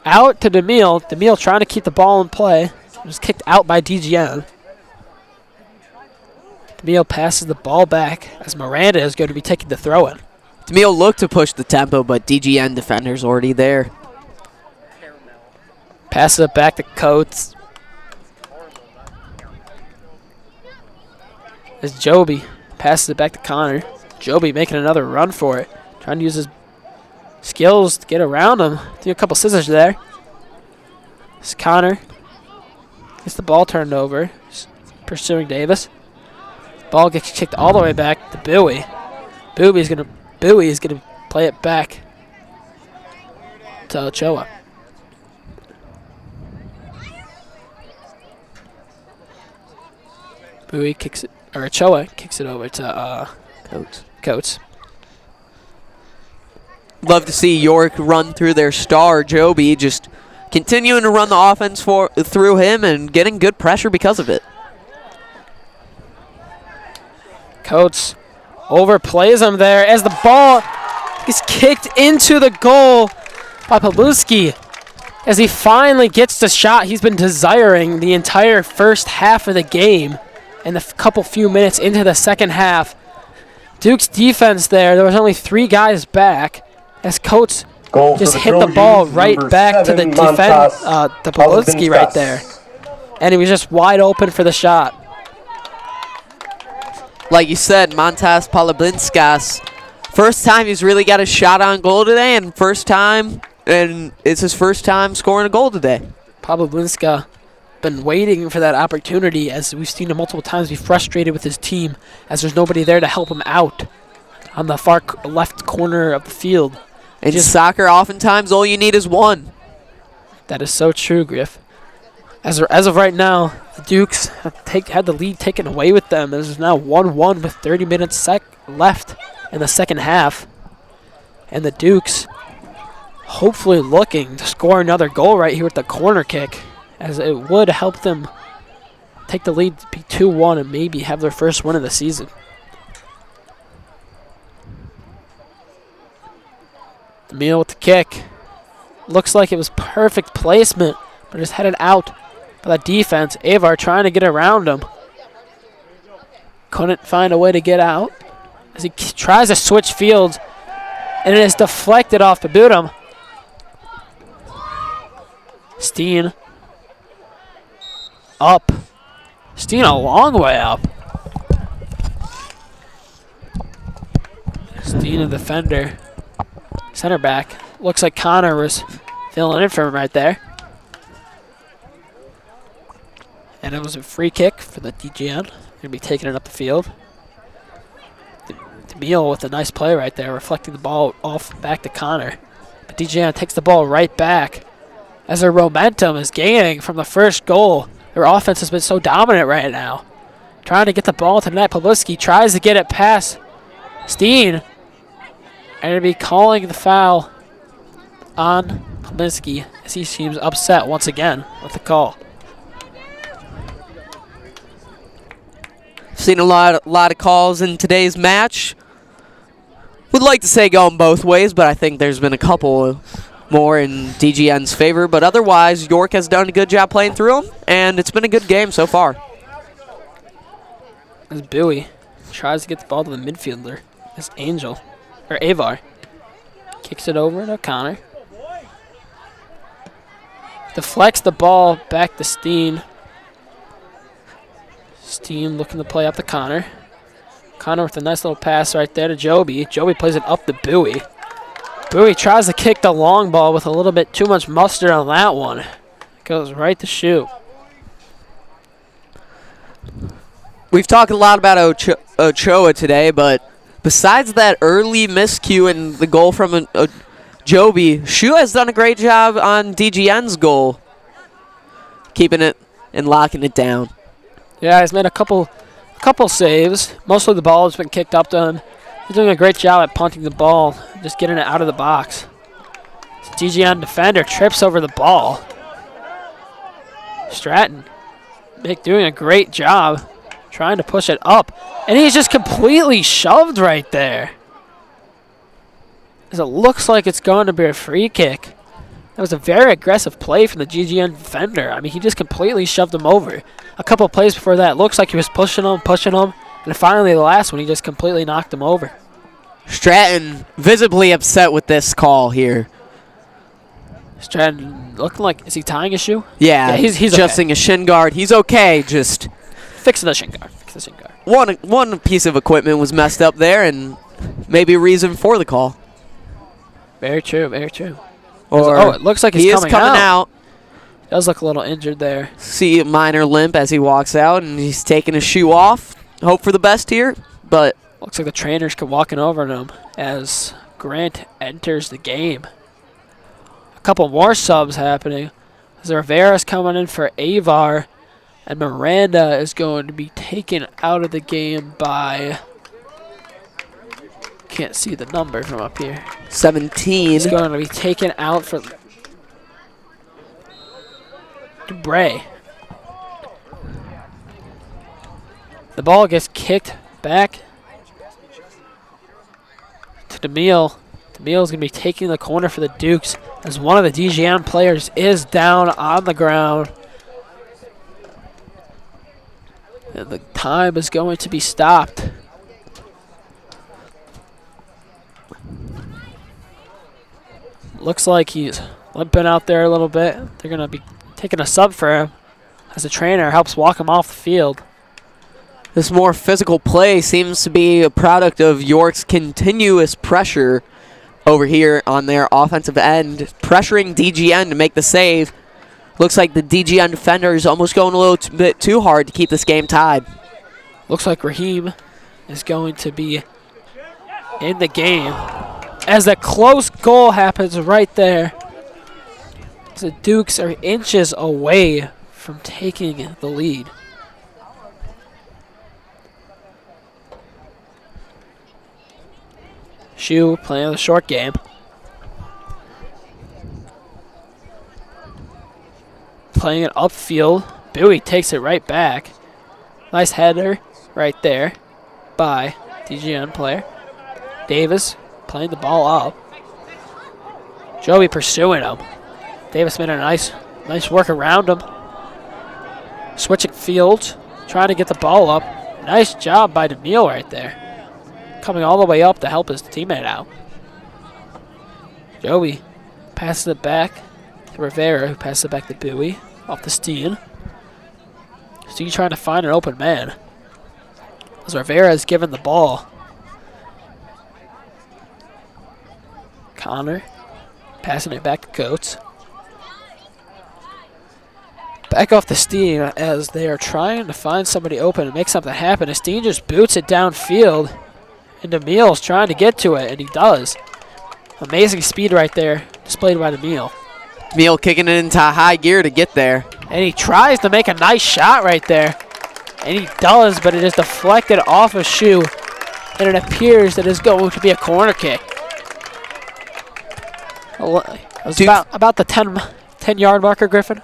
out to DeMille. DeMille trying to keep the ball in play. It was kicked out by DGN. DeMille passes the ball back as Miranda is going to be taking the throw-in. DeMille looked to push the tempo, but DGN defender's already there. Passes it back to Coates. As Joby passes it back to Connor. Joby making another run for it. Trying to use his skills to get around him. Do a couple scissors there. As Connor gets the ball turned over. Pursuing Davis. Ball gets kicked all the way back to Bowie. Bowie is gonna play it back to Ochoa. Bowie kicks it, or Choi kicks it over to Coates. Love to see York run through their star, Joby, just continuing to run the offense through him and getting good pressure because of it. Coates overplays him there as the ball is kicked into the goal by Pawlitzki as he finally gets the shot he's been desiring the entire first half of the game. And a few minutes into the second half, Duke's defense there was only 3 guys back as Coates just hit the ball right back to the defense, to Pawlitzki right there. And he was just wide open for the shot. Like you said, Montas Palabinskas, first time he's really got a shot on goal today, and it's his first time scoring a goal today. Pawlitzki been waiting for that opportunity, as we've seen him multiple times be frustrated with his team as there's nobody there to help him out on the far left corner of the field. In soccer, oftentimes all you need is one. That is so true, Griff. As of right now, the Dukes had the lead taken away with them. There's now 1-1 with 30 minutes left in the second half. And the Dukes hopefully looking to score another goal right here with the corner kick, as it would help them take the lead to be 2-1 and maybe have their first win of the season. DeMille with the kick. Looks like it was perfect placement, but it's headed out by the defense. Avar trying to get around him. Couldn't find a way to get out as he tries to switch fields, and it is deflected off Pabutum. Steen up. Steen a long way up. Steen a defender. Center back. Looks like Connor was filling in for him right there. And it was a free kick for the DGN. Going to be taking it up the field. DeMille with a nice play right there, reflecting the ball off back to Connor. But DGN takes the ball right back as their momentum is gaining from the first goal. Their offense has been so dominant right now. Trying to get the ball to the net. Pawlitzki tries to get it past Steen. And to be calling the foul on Pawlitzki as he seems upset once again with the call. Seen a lot of calls in today's match. Would like to say going both ways, but I think there's been a couple more in DGN's favor. But otherwise, York has done a good job playing through them, and it's been a good game so far. As Bowie tries to get the ball to the midfielder, as Avar. Kicks it over to Connor. Deflects the ball back to Steen. Steen looking to play up to Connor. Connor with a nice little pass right there to Joby. Joby plays it up to Bowie. Bowie tries to kick the long ball with a little bit too much mustard on that one. Goes right to shoot. We've talked a lot about Ochoa today, but besides that early miscue and the goal from Joby, Shu has done a great job on DGN's goal, keeping it and locking it down. Yeah, he's made a couple saves. Mostly the ball has been kicked up to him. He's doing a great job at punting the ball, just getting it out of the box. DGN defender trips over the ball. Stratton doing a great job trying to push it up. And he's just completely shoved right there. As it looks like it's going to be a free kick. That was a very aggressive play from the GGN defender. I mean, he just completely shoved him over. A couple of plays before that, looks like he was pushing him. And finally, the last one, he just completely knocked him over. Stratton visibly upset with this call here. Stratton looking like, is he tying his shoe? Yeah, he's adjusting okay. a shin guard. He's okay, just Fixing the shin guard. one piece of equipment was messed up there, and maybe a reason for the call. Very true, very true. Or it looks like he is coming out. Does look a little injured there. See a minor limp as he walks out, and he's taking his shoe off. Hope for the best here, but Looks like the trainers walking over to him as Grant enters the game. A couple more subs happening. As Rivera's coming in for Avar, and Miranda is going to be taken out of the game by, can't see the number from up here. 17. He's going to be taken out for Dubray. The ball gets kicked back to DeMille. DeMille's going to be taking the corner for the Dukes as one of the DGN players is down on the ground. And the time is going to be stopped. Looks like he's limping out there a little bit. They're going to be taking a sub for him as the trainer helps walk him off the field. This more physical play seems to be a product of York's continuous pressure over here on their offensive end, pressuring DGN to make the save. Looks like the DGN defender is almost going a little bit too hard to keep this game tied. Looks like Raheem is going to be in the game as a close goal happens right there. The Dukes are inches away from taking the lead. Shu playing the short game. Playing it upfield. Bowie takes it right back. Nice header right there by DGN player. Davis playing the ball up. Joey pursuing him. Davis made a nice work around him. Switching fields, trying to get the ball up. Nice job by DeMille right there. Coming all the way up to help his teammate out. Joey passes it back to Rivera, who passes it back to Bowie. Off to Steen. Steen trying to find an open man. As Rivera is given the ball. Connor passing it back to Coates. Back off to Steen as they are trying to find somebody open and make something happen. And Steen just boots it downfield. And DeMille's trying to get to it, and he does. Amazing speed right there, displayed by DeMille. DeMille kicking it into high gear to get there. And he tries to make a nice shot right there. And he does, but it is deflected off a shoe. And it appears that it's going to be a corner kick. It was about the 10-yard marker, Griffin.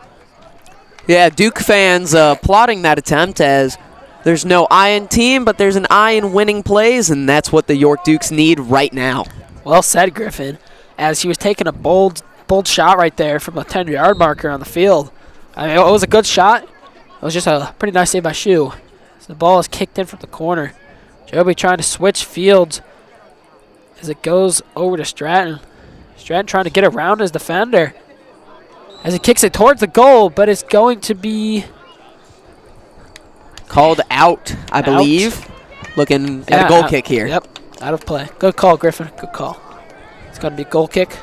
Yeah, Duke fans applauding that attempt as there's no I in team, but there's an I in winning plays, and that's what the York Dukes need right now. Well said, Griffin, as he was taking a bold shot right there from a 10-yard marker on the field. I mean, it was a good shot. It was just a pretty nice save by Shu. So the ball is kicked in from the corner. Joby trying to switch fields as it goes over to Stratton. Stratton trying to get around his defender as he kicks it towards the goal, but it's going to be called out, I believe. Looking at a goal kick here. Yep, out of play. Good call, Griffin. Good call. It's going to be a goal kick.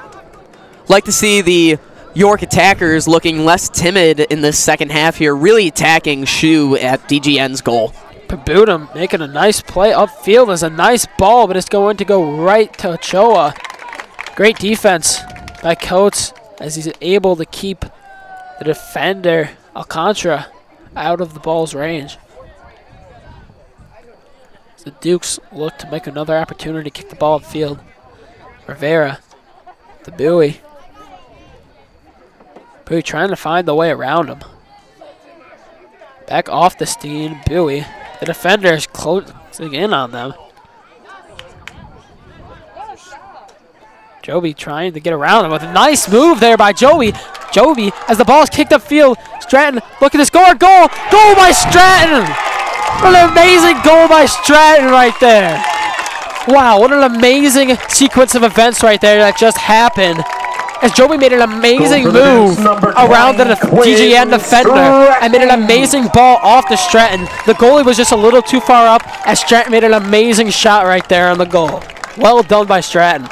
Like to see the York attackers looking less timid in this second half here, really attacking Shu at DGN's goal. Pabutum making a nice play upfield. There's a nice ball, but it's going to go right to Ochoa. Great defense by Coates as he's able to keep the defender, Alcantara, out of the ball's range. The Dukes look to make another opportunity to kick the ball upfield. Rivera, the Bowie. Bowie trying to find the way around him. Back off the Steen, Bowie. The defender is closing in on them. Joby trying to get around him with a nice move there by Joby. Joby, as the ball is kicked upfield. Stratton looking to score. Goal! Goal by Stratton! What an amazing goal by Stratton right there. Wow, what an amazing sequence of events right there that just happened. As Joby made an amazing move around the DGN defender and made an amazing ball off to Stratton. The goalie was just a little too far up as Stratton made an amazing shot right there on the goal. Well done by Stratton.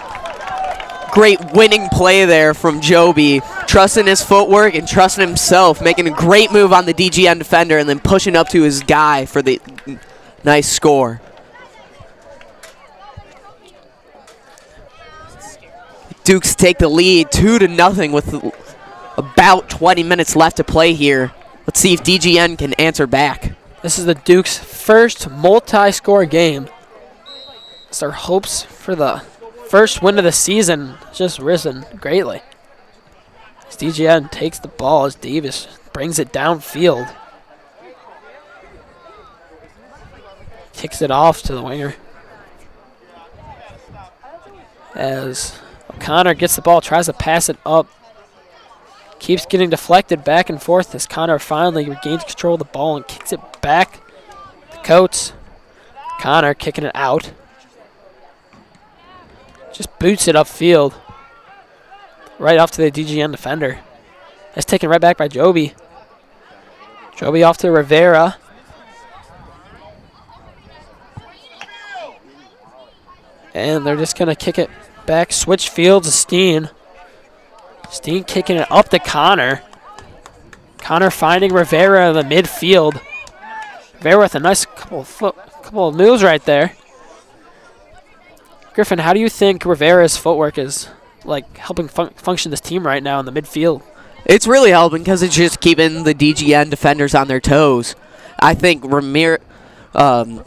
Great winning play there from Joby, trusting his footwork and trusting himself, making a great move on the DGN defender and then pushing up to his guy for the nice score. Dukes take the lead 2-0 with about 20 minutes left to play here. Let's see if DGN can answer back. This is the Dukes' first multi-score game. As their hopes for the first win of the season just risen greatly. As DGN takes the ball as Davis brings it downfield. Kicks it off to the winger. As O'Connor gets the ball, tries to pass it up. Keeps getting deflected back and forth as Connor finally regains control of the ball and kicks it back to Coates. Connor kicking it out. Just boots it upfield. Right off to the DGN defender. That's taken right back by Joby. Joby off to Rivera. And they're just going to kick it back. Switch fields to Steen. Steen kicking it up to Connor. Connor finding Rivera in the midfield. Rivera with a nice couple of moves right there. Griffin, how do you think Rivera's footwork is like helping function this team right now in the midfield? It's really helping because it's just keeping the DGN defenders on their toes. I think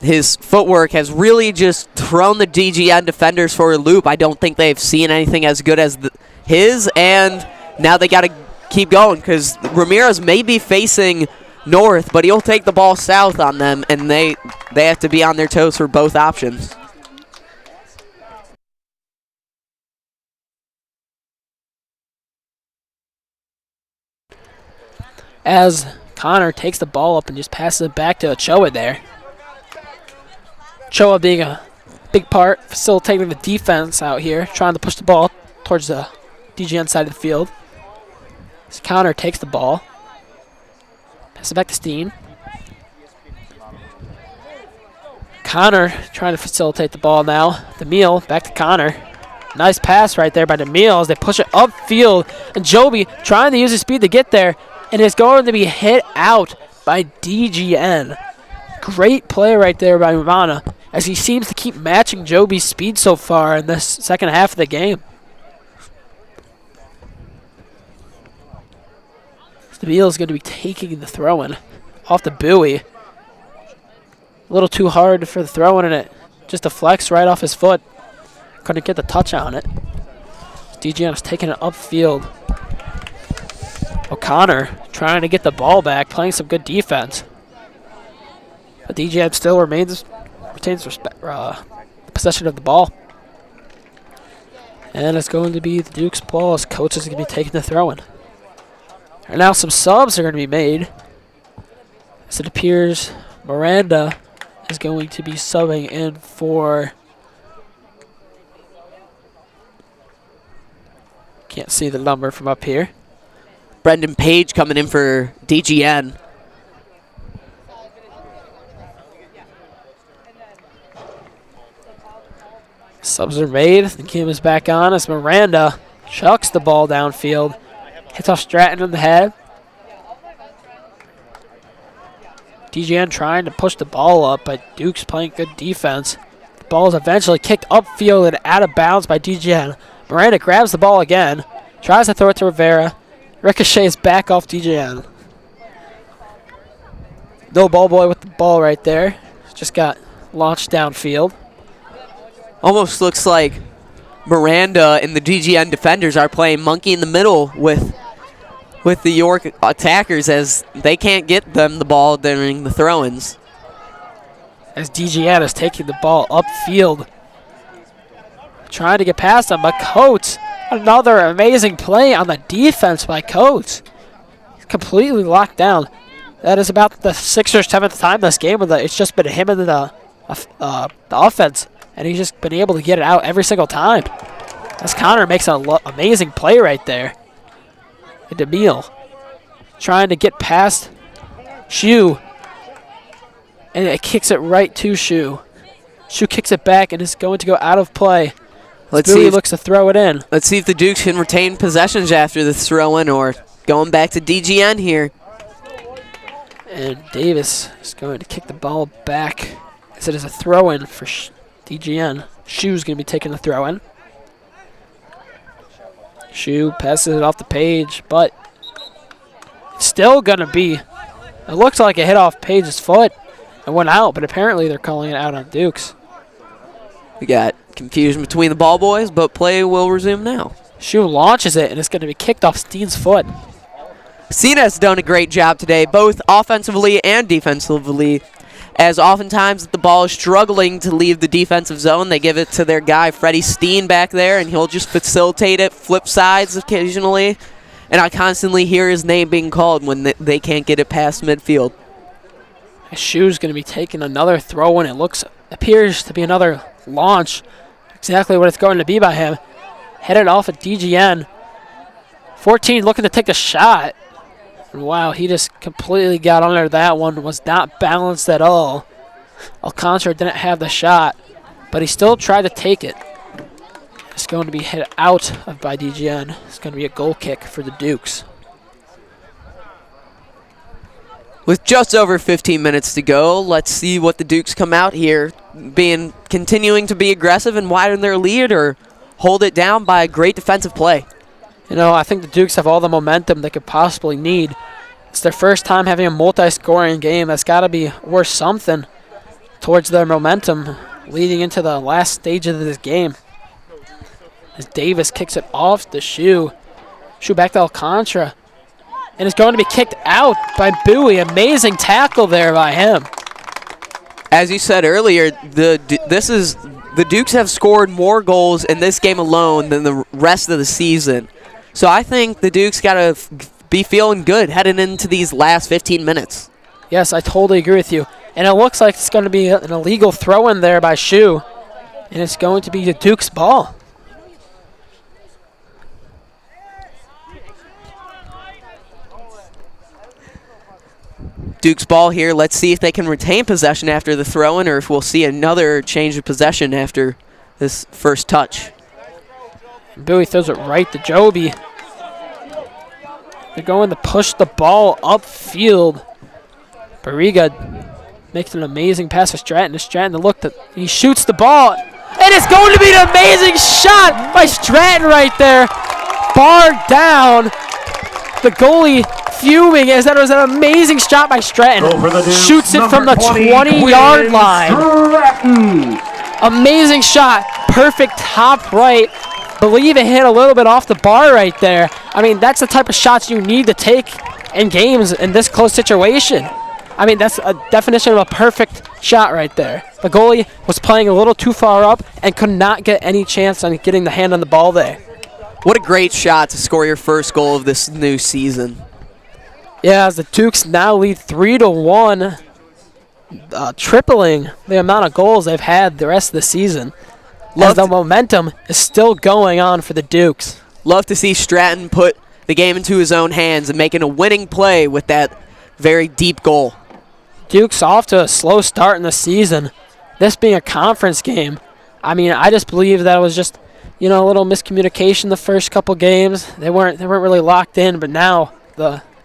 his footwork has really just thrown the DGN defenders for a loop. I don't think they've seen anything as good as his, and now they got to keep going because Ramirez may be facing north, but he'll take the ball south on them, and they have to be on their toes for both options. As Connor takes the ball up and just passes it back to Ochoa there. Ochoa being a big part, facilitating the defense out here, trying to push the ball towards the DGN side of the field. As Connor takes the ball. Pass it back to Steen. Connor trying to facilitate the ball now. DeMille back to Connor. Nice pass right there by DeMille as they push it upfield. And Joby trying to use his speed to get there. And it's going to be hit out by DGN. Great play right there by Hanna as he seems to keep matching Joby's speed so far in this second half of the game. DeMille is going to be taking the throw-in off the buoy. A little too hard for the throw-in, and it just deflects right off his foot. Couldn't get the touch on it. DGN is taking it upfield. O'Connor trying to get the ball back, playing some good defense. But DGN still retains possession of the ball. And it's going to be the Duke's ball as Coates is going to be taking the throw-in. And now some subs are going to be made. As it appears Miranda is going to be subbing in for Can't see the number from up here. Brendan Page coming in for DGN. Subs are made. The game is back on as Miranda chucks the ball downfield. Hits off Stratton in the head. DGN trying to push the ball up, but Duke's playing good defense. The ball is eventually kicked upfield and out of bounds by DGN. Miranda grabs the ball again. Tries to throw it to Rivera. Ricochets back off DGN. No ball boy with the ball right there. Just got launched downfield. Almost looks like Miranda and the DGN defenders are playing monkey in the middle with the York attackers as they can't get them the ball during the throw-ins. As DGN is taking the ball upfield. Trying to get past him, but Coates, another amazing play on the defense by Coates. He's completely locked down. That is about the 6th or 7th time this game it's just been him and the offense, and he's just been able to get it out every single time. As Connor makes an amazing play right there. And DeMille trying to get past Shu, and it kicks it right to Shu. Shu kicks it back and is going to go out of play. Let's see. He looks to throw it in. Let's see if the Dukes can retain possessions after the throw-in or going back to DGN here. And Davis is going to kick the ball back as it is a throw-in for DGN. Shu's going to be taking the throw-in. Shu passes it off the page, but it's still going to be. It looks like it hit off Page's foot and went out, but apparently they're calling it out on Dukes. We got confusion between the ball boys, but play will resume now. Shu launches it, and it's going to be kicked off Steen's foot. Cena has done a great job today, both offensively and defensively, as oftentimes the ball is struggling to leave the defensive zone. They give it to their guy, Freddie Steen, back there, and he'll just facilitate it, flip sides occasionally, and I constantly hear his name being called when they can't get it past midfield. Shu's going to be taking another throw, and it appears to be another launch. Exactly what it's going to be by him. Headed off at DGN. 14 looking to take a shot. And wow, he just completely got under that one. Was not balanced at all. Alcantara didn't have the shot, but he still tried to take it. It's going to be hit out by DGN. It's going to be a goal kick for the Dukes. With just over 15 minutes to go, let's see what the Dukes come out here, continuing to be aggressive and widen their lead or hold it down by great defensive play. You know, I think the Dukes have all the momentum they could possibly need. It's their first time having a multi-scoring game. That's got to be worth something towards their momentum leading into the last stage of this game. As Davis kicks it off the Shu. Shu back to Alcantara. And it's going to be kicked out by Bowie. Amazing tackle there by him. As you said earlier, the Dukes have scored more goals in this game alone than the rest of the season. So I think the Dukes got to be feeling good heading into these last 15 minutes. Yes, I totally agree with you. And it looks like it's going to be an illegal throw-in there by Shu. And it's going to be the Dukes' ball. Duke's ball here. Let's see if they can retain possession after the throw-in or if we'll see another change of possession after this first touch. Bowie throws it right to Joby. They're going to push the ball upfield. Barriga makes an amazing pass for Stratton. Stratton he shoots the ball. And it's going to be an amazing shot by Stratton right there. Barred down. The goalie fuming as that was an amazing shot by Stratton. Shoots it from the 20-yard line. Stratton. Amazing shot. Perfect top right. Believe it hit a little bit off the bar right there. I mean, that's the type of shots you need to take in games in this close situation. I mean, that's a definition of a perfect shot right there. The goalie was playing a little too far up and could not get any chance on getting the hand on the ball there. What a great shot to score your first goal of this new season. Yeah, as the Dukes now lead 3-1, tripling the amount of goals they've had the rest of the season. As the momentum is still going on for the Dukes. Love to see Stratton put the game into his own hands and making a winning play with that very deep goal. Duke's off to a slow start in the season. This being a conference game, I mean, I just believe that it was just, a little miscommunication the first couple games. They weren't really locked in, but now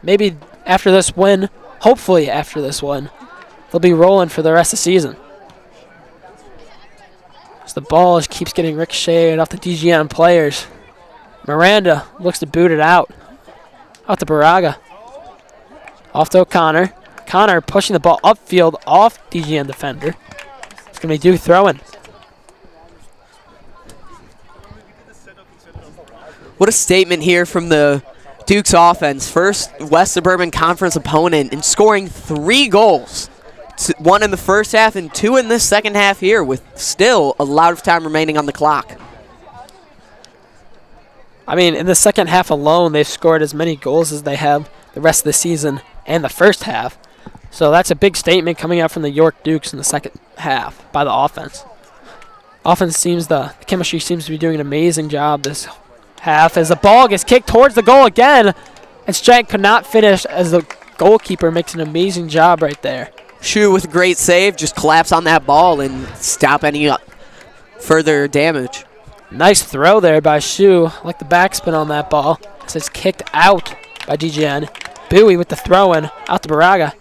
maybe after this win, hopefully after this win, they'll be rolling for the rest of the season. As the ball just keeps getting ricocheted off the DGN players. Miranda looks to boot it out to Baraga. Off to O'Connor. Connor pushing the ball upfield off DGN defender. It's going to be Duke throwing. What a statement here from the Duke's offense. First West Suburban Conference opponent in scoring 3 goals. 1 in the first half and 2 in this second half here with still a lot of time remaining on the clock. I mean, in the second half alone, they've scored as many goals as they have the rest of the season and the first half. So that's a big statement coming out from the York Dukes in the second half by the offense. The chemistry seems to be doing an amazing job this half as the ball gets kicked towards the goal again. And Stratton could not finish as the goalkeeper makes an amazing job right there. Shu with a great save, just collapse on that ball and stop any further damage. Nice throw there by Shu. I like the backspin on that ball. It's kicked out by DGN. Bowie with the throw-in out to Baraga.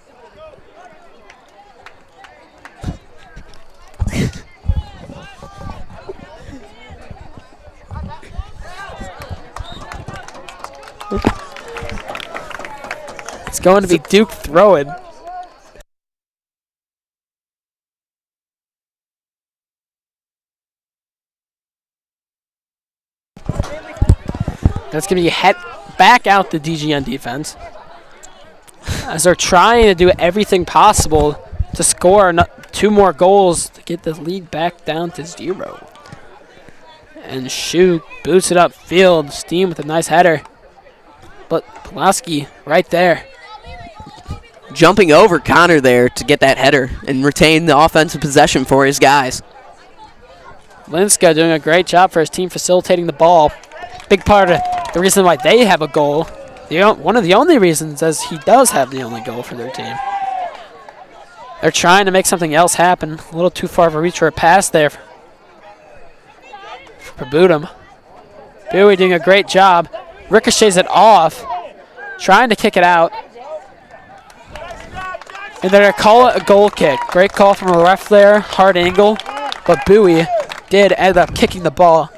It's going to be Duke throwing. That's going to be head back out the DGN defense as they're trying to do everything possible to score 2 more goals to get the lead back down to 0. And Shu boots it up field. Steam with a nice header. But Pulaski right there. Jumping over Connor there to get that header and retain the offensive possession for his guys. Linska doing a great job for his team facilitating the ball. Big part of the reason why they have a goal. One of the only reasons is he does have the only goal for their team. They're trying to make something else happen. A little too far of a reach for a pass there for Budum. Bowie doing a great job. Ricochets it off. Trying to kick it out. And they're going to call it a goal kick. Great call from the ref there. Hard angle. But Bowie did end up kicking the ball,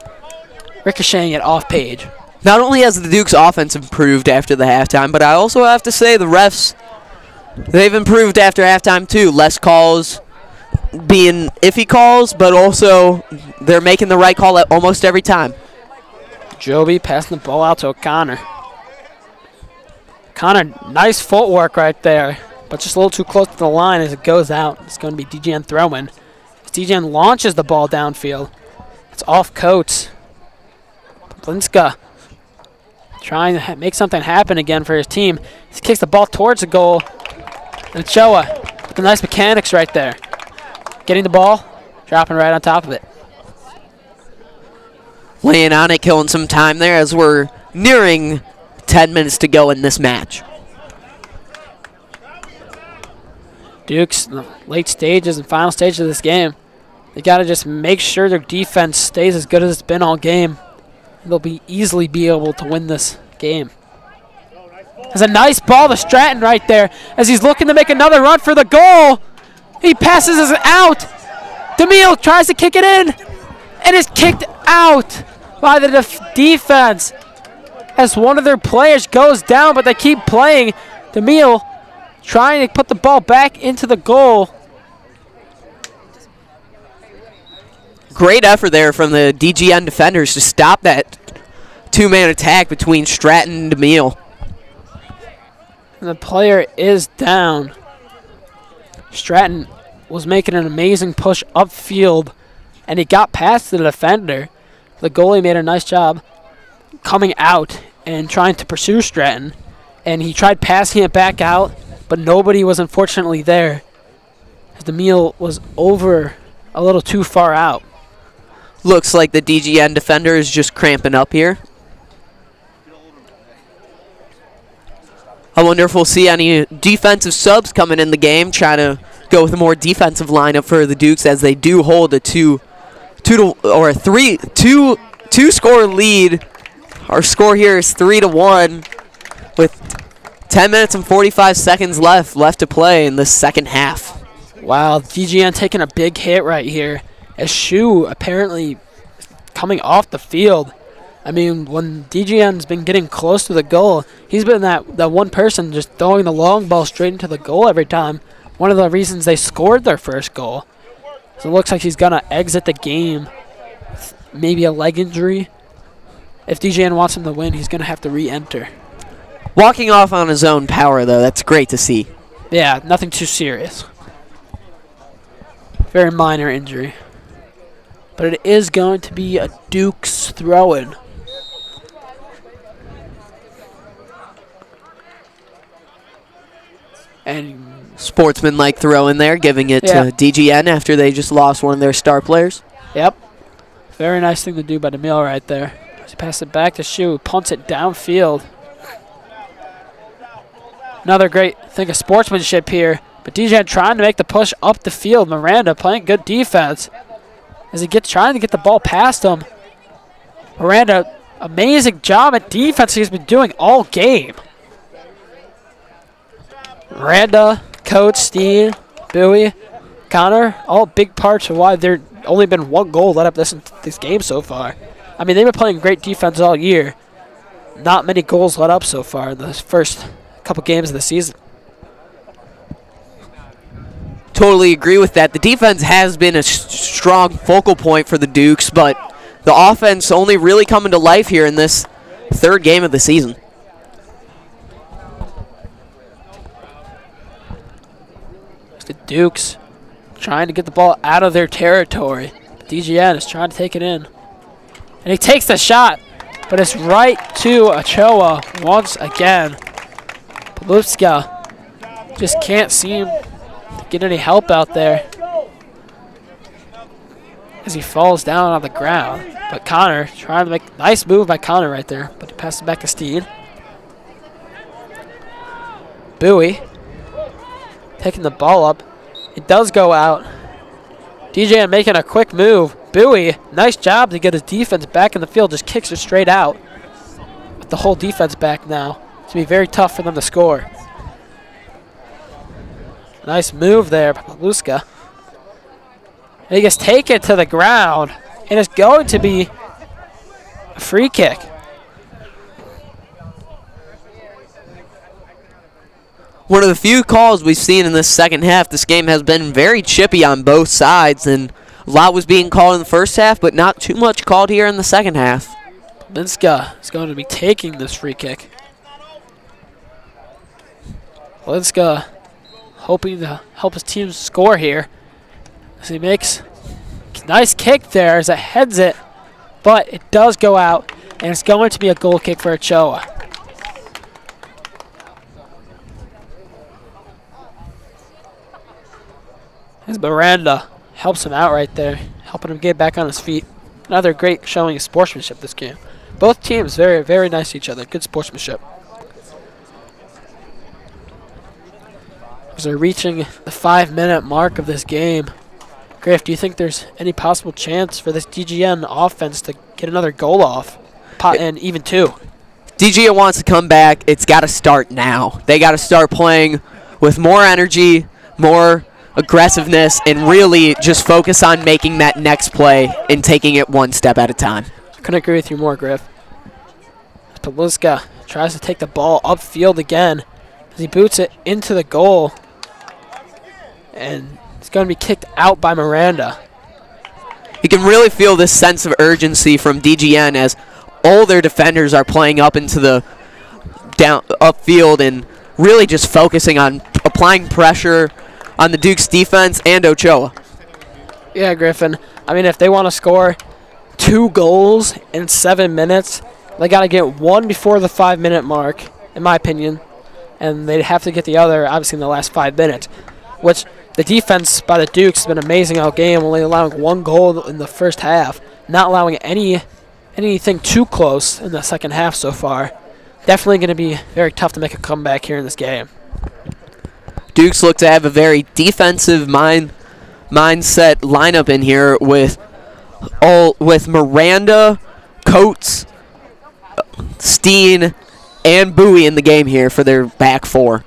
ricocheting it off page. Not only has the Duke's offense improved after the halftime, but I also have to say the refs, they've improved after halftime too. Less calls being iffy calls, but also they're making the right call at almost every time. Joby passing the ball out to O'Connor. Connor, nice footwork right there, but just a little too close to the line as it goes out. It's going to be DGN throwing. As DGN launches the ball downfield. It's off Coates. Blinska trying to make something happen again for his team. He kicks the ball towards the goal. And Choi with the nice mechanics right there. Getting the ball, dropping right on top of it. Laying on it, killing some time there as we're nearing 10 minutes to go in this match. Duke's in the late stages and final stages of this game. They got to just make sure their defense stays as good as it's been all game. They'll easily be able to win this game. There's a nice ball to Stratton right there as he's looking to make another run for the goal. He passes it out. DeMille tries to kick it in and is kicked out by the defense as one of their players goes down, but they keep playing. DeMille trying to put the ball back into the goal. Great effort there from the DGN defenders to stop that 2-man attack between Stratton and DeMille. And the player is down. Stratton was making an amazing push upfield, and he got past the defender. The goalie made a nice job coming out and trying to pursue Stratton, and he tried passing it back out, but nobody was unfortunately there. DeMille was over a little too far out. Looks like the DGN defender is just cramping up here. I wonder if we'll see any defensive subs coming in the game, trying to go with a more defensive lineup for the Dukes as they do hold a two score lead. Our score here is 3-1 with 10 minutes and 45 seconds left to play in the second half. Wow, DGN taking a big hit right here. As Shu apparently coming off the field. I mean, when DGN's been getting close to the goal, he's been that one person just throwing the long ball straight into the goal every time. One of the reasons they scored their first goal. So it looks like he's going to exit the game. Maybe a leg injury. If DGN wants him to win, he's going to have to re-enter. Walking off on his own power, though, that's great to see. Yeah, nothing too serious. Very minor injury. But it is going to be a Dukes throw-in. And sportsman-like throw in there, giving it to DGN after they just lost one of their star players. Yep. Very nice thing to do by DeMille right there. As he passes it back to Shu, punts it downfield. Another great thing of sportsmanship here. But DGN trying to make the push up the field. Miranda playing good defense. As he trying to get the ball past him. Miranda, amazing job at defense he's been doing all game. Miranda, Coach, Steen, Bowie, Connor, all big parts of why there's only been one goal let up this game so far. I mean, they've been playing great defense all year. Not many goals let up so far in the first couple games of the season. Totally agree with that. The defense has been a strong focal point for the Dukes, but the offense only really coming to life here in this third game of the season. The Dukes trying to get the ball out of their territory. DGN is trying to take it in. And he takes the shot, but it's right to Ochoa once again. Palupska just can't seem to get any help out there as he falls down on the ground. But Connor trying to make a nice move by Connor right there, but he passes it back to Steen. Bowie taking the ball up. It does go out. DJ making a quick move. Bowie, nice job to get his defense back in the field. Just kicks it straight out. With the whole defense back now. It's going to be very tough for them to score. Nice move there by Luca. And he gets taken to the ground. And it's going to be a free kick. One of the few calls we've seen in this second half. This game has been very chippy on both sides, and a lot was being called in the first half, but not too much called here in the second half. Linska is going to be taking this free kick. Linska hoping to help his team score here. As he makes a nice kick there as it heads it, but it does go out, and it's going to be a goal kick for Ochoa. As Miranda helps him out right there, helping him get back on his feet. Another great showing of sportsmanship this game. Both teams very, very nice to each other. Good sportsmanship. As they're reaching the 5-minute mark of this game, Griff, do you think there's any possible chance for this DGN offense to get another goal off? And even two. DGN wants to come back. It's got to start now. They got to start playing with more energy, more aggressiveness, and really just focus on making that next play and taking it one step at a time. I couldn't agree with you more, Griff. Paluska tries to take the ball upfield again as he boots it into the goal. And it's going to be kicked out by Miranda. You can really feel this sense of urgency from DGN as all their defenders are playing up into the upfield and really just focusing on applying pressure on the Dukes defense and Ochoa. Yeah, Griffin. I mean, if they want to score 2 goals in 7 minutes, they got to get one before the 5-minute mark, in my opinion, and they'd have to get the other, obviously, in the last 5 minutes, which the defense by the Dukes has been amazing all game, only allowing 1 goal in the first half, not allowing anything too close in the second half so far. Definitely going to be very tough to make a comeback here in this game. Dukes look to have a very defensive mindset lineup in here with Miranda, Coates, Steen, and Bowie in the game here for their back four.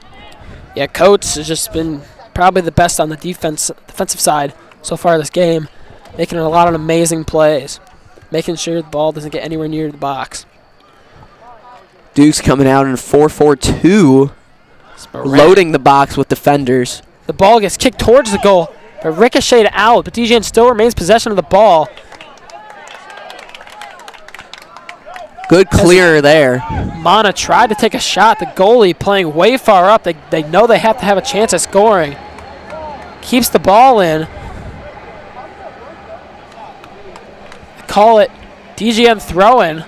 Yeah, Coates has just been probably the best on the defensive side so far this game, making a lot of amazing plays, making sure the ball doesn't get anywhere near the box. Dukes coming out in 4-4-2, loading the box with defenders. The ball gets kicked towards the goal, but ricocheted out, but DJN still remains possession of the ball. Good clear there. Mana tried to take a shot. The goalie playing way far up. They know they have to have a chance at scoring. Keeps the ball in. Call it DGN throw-in.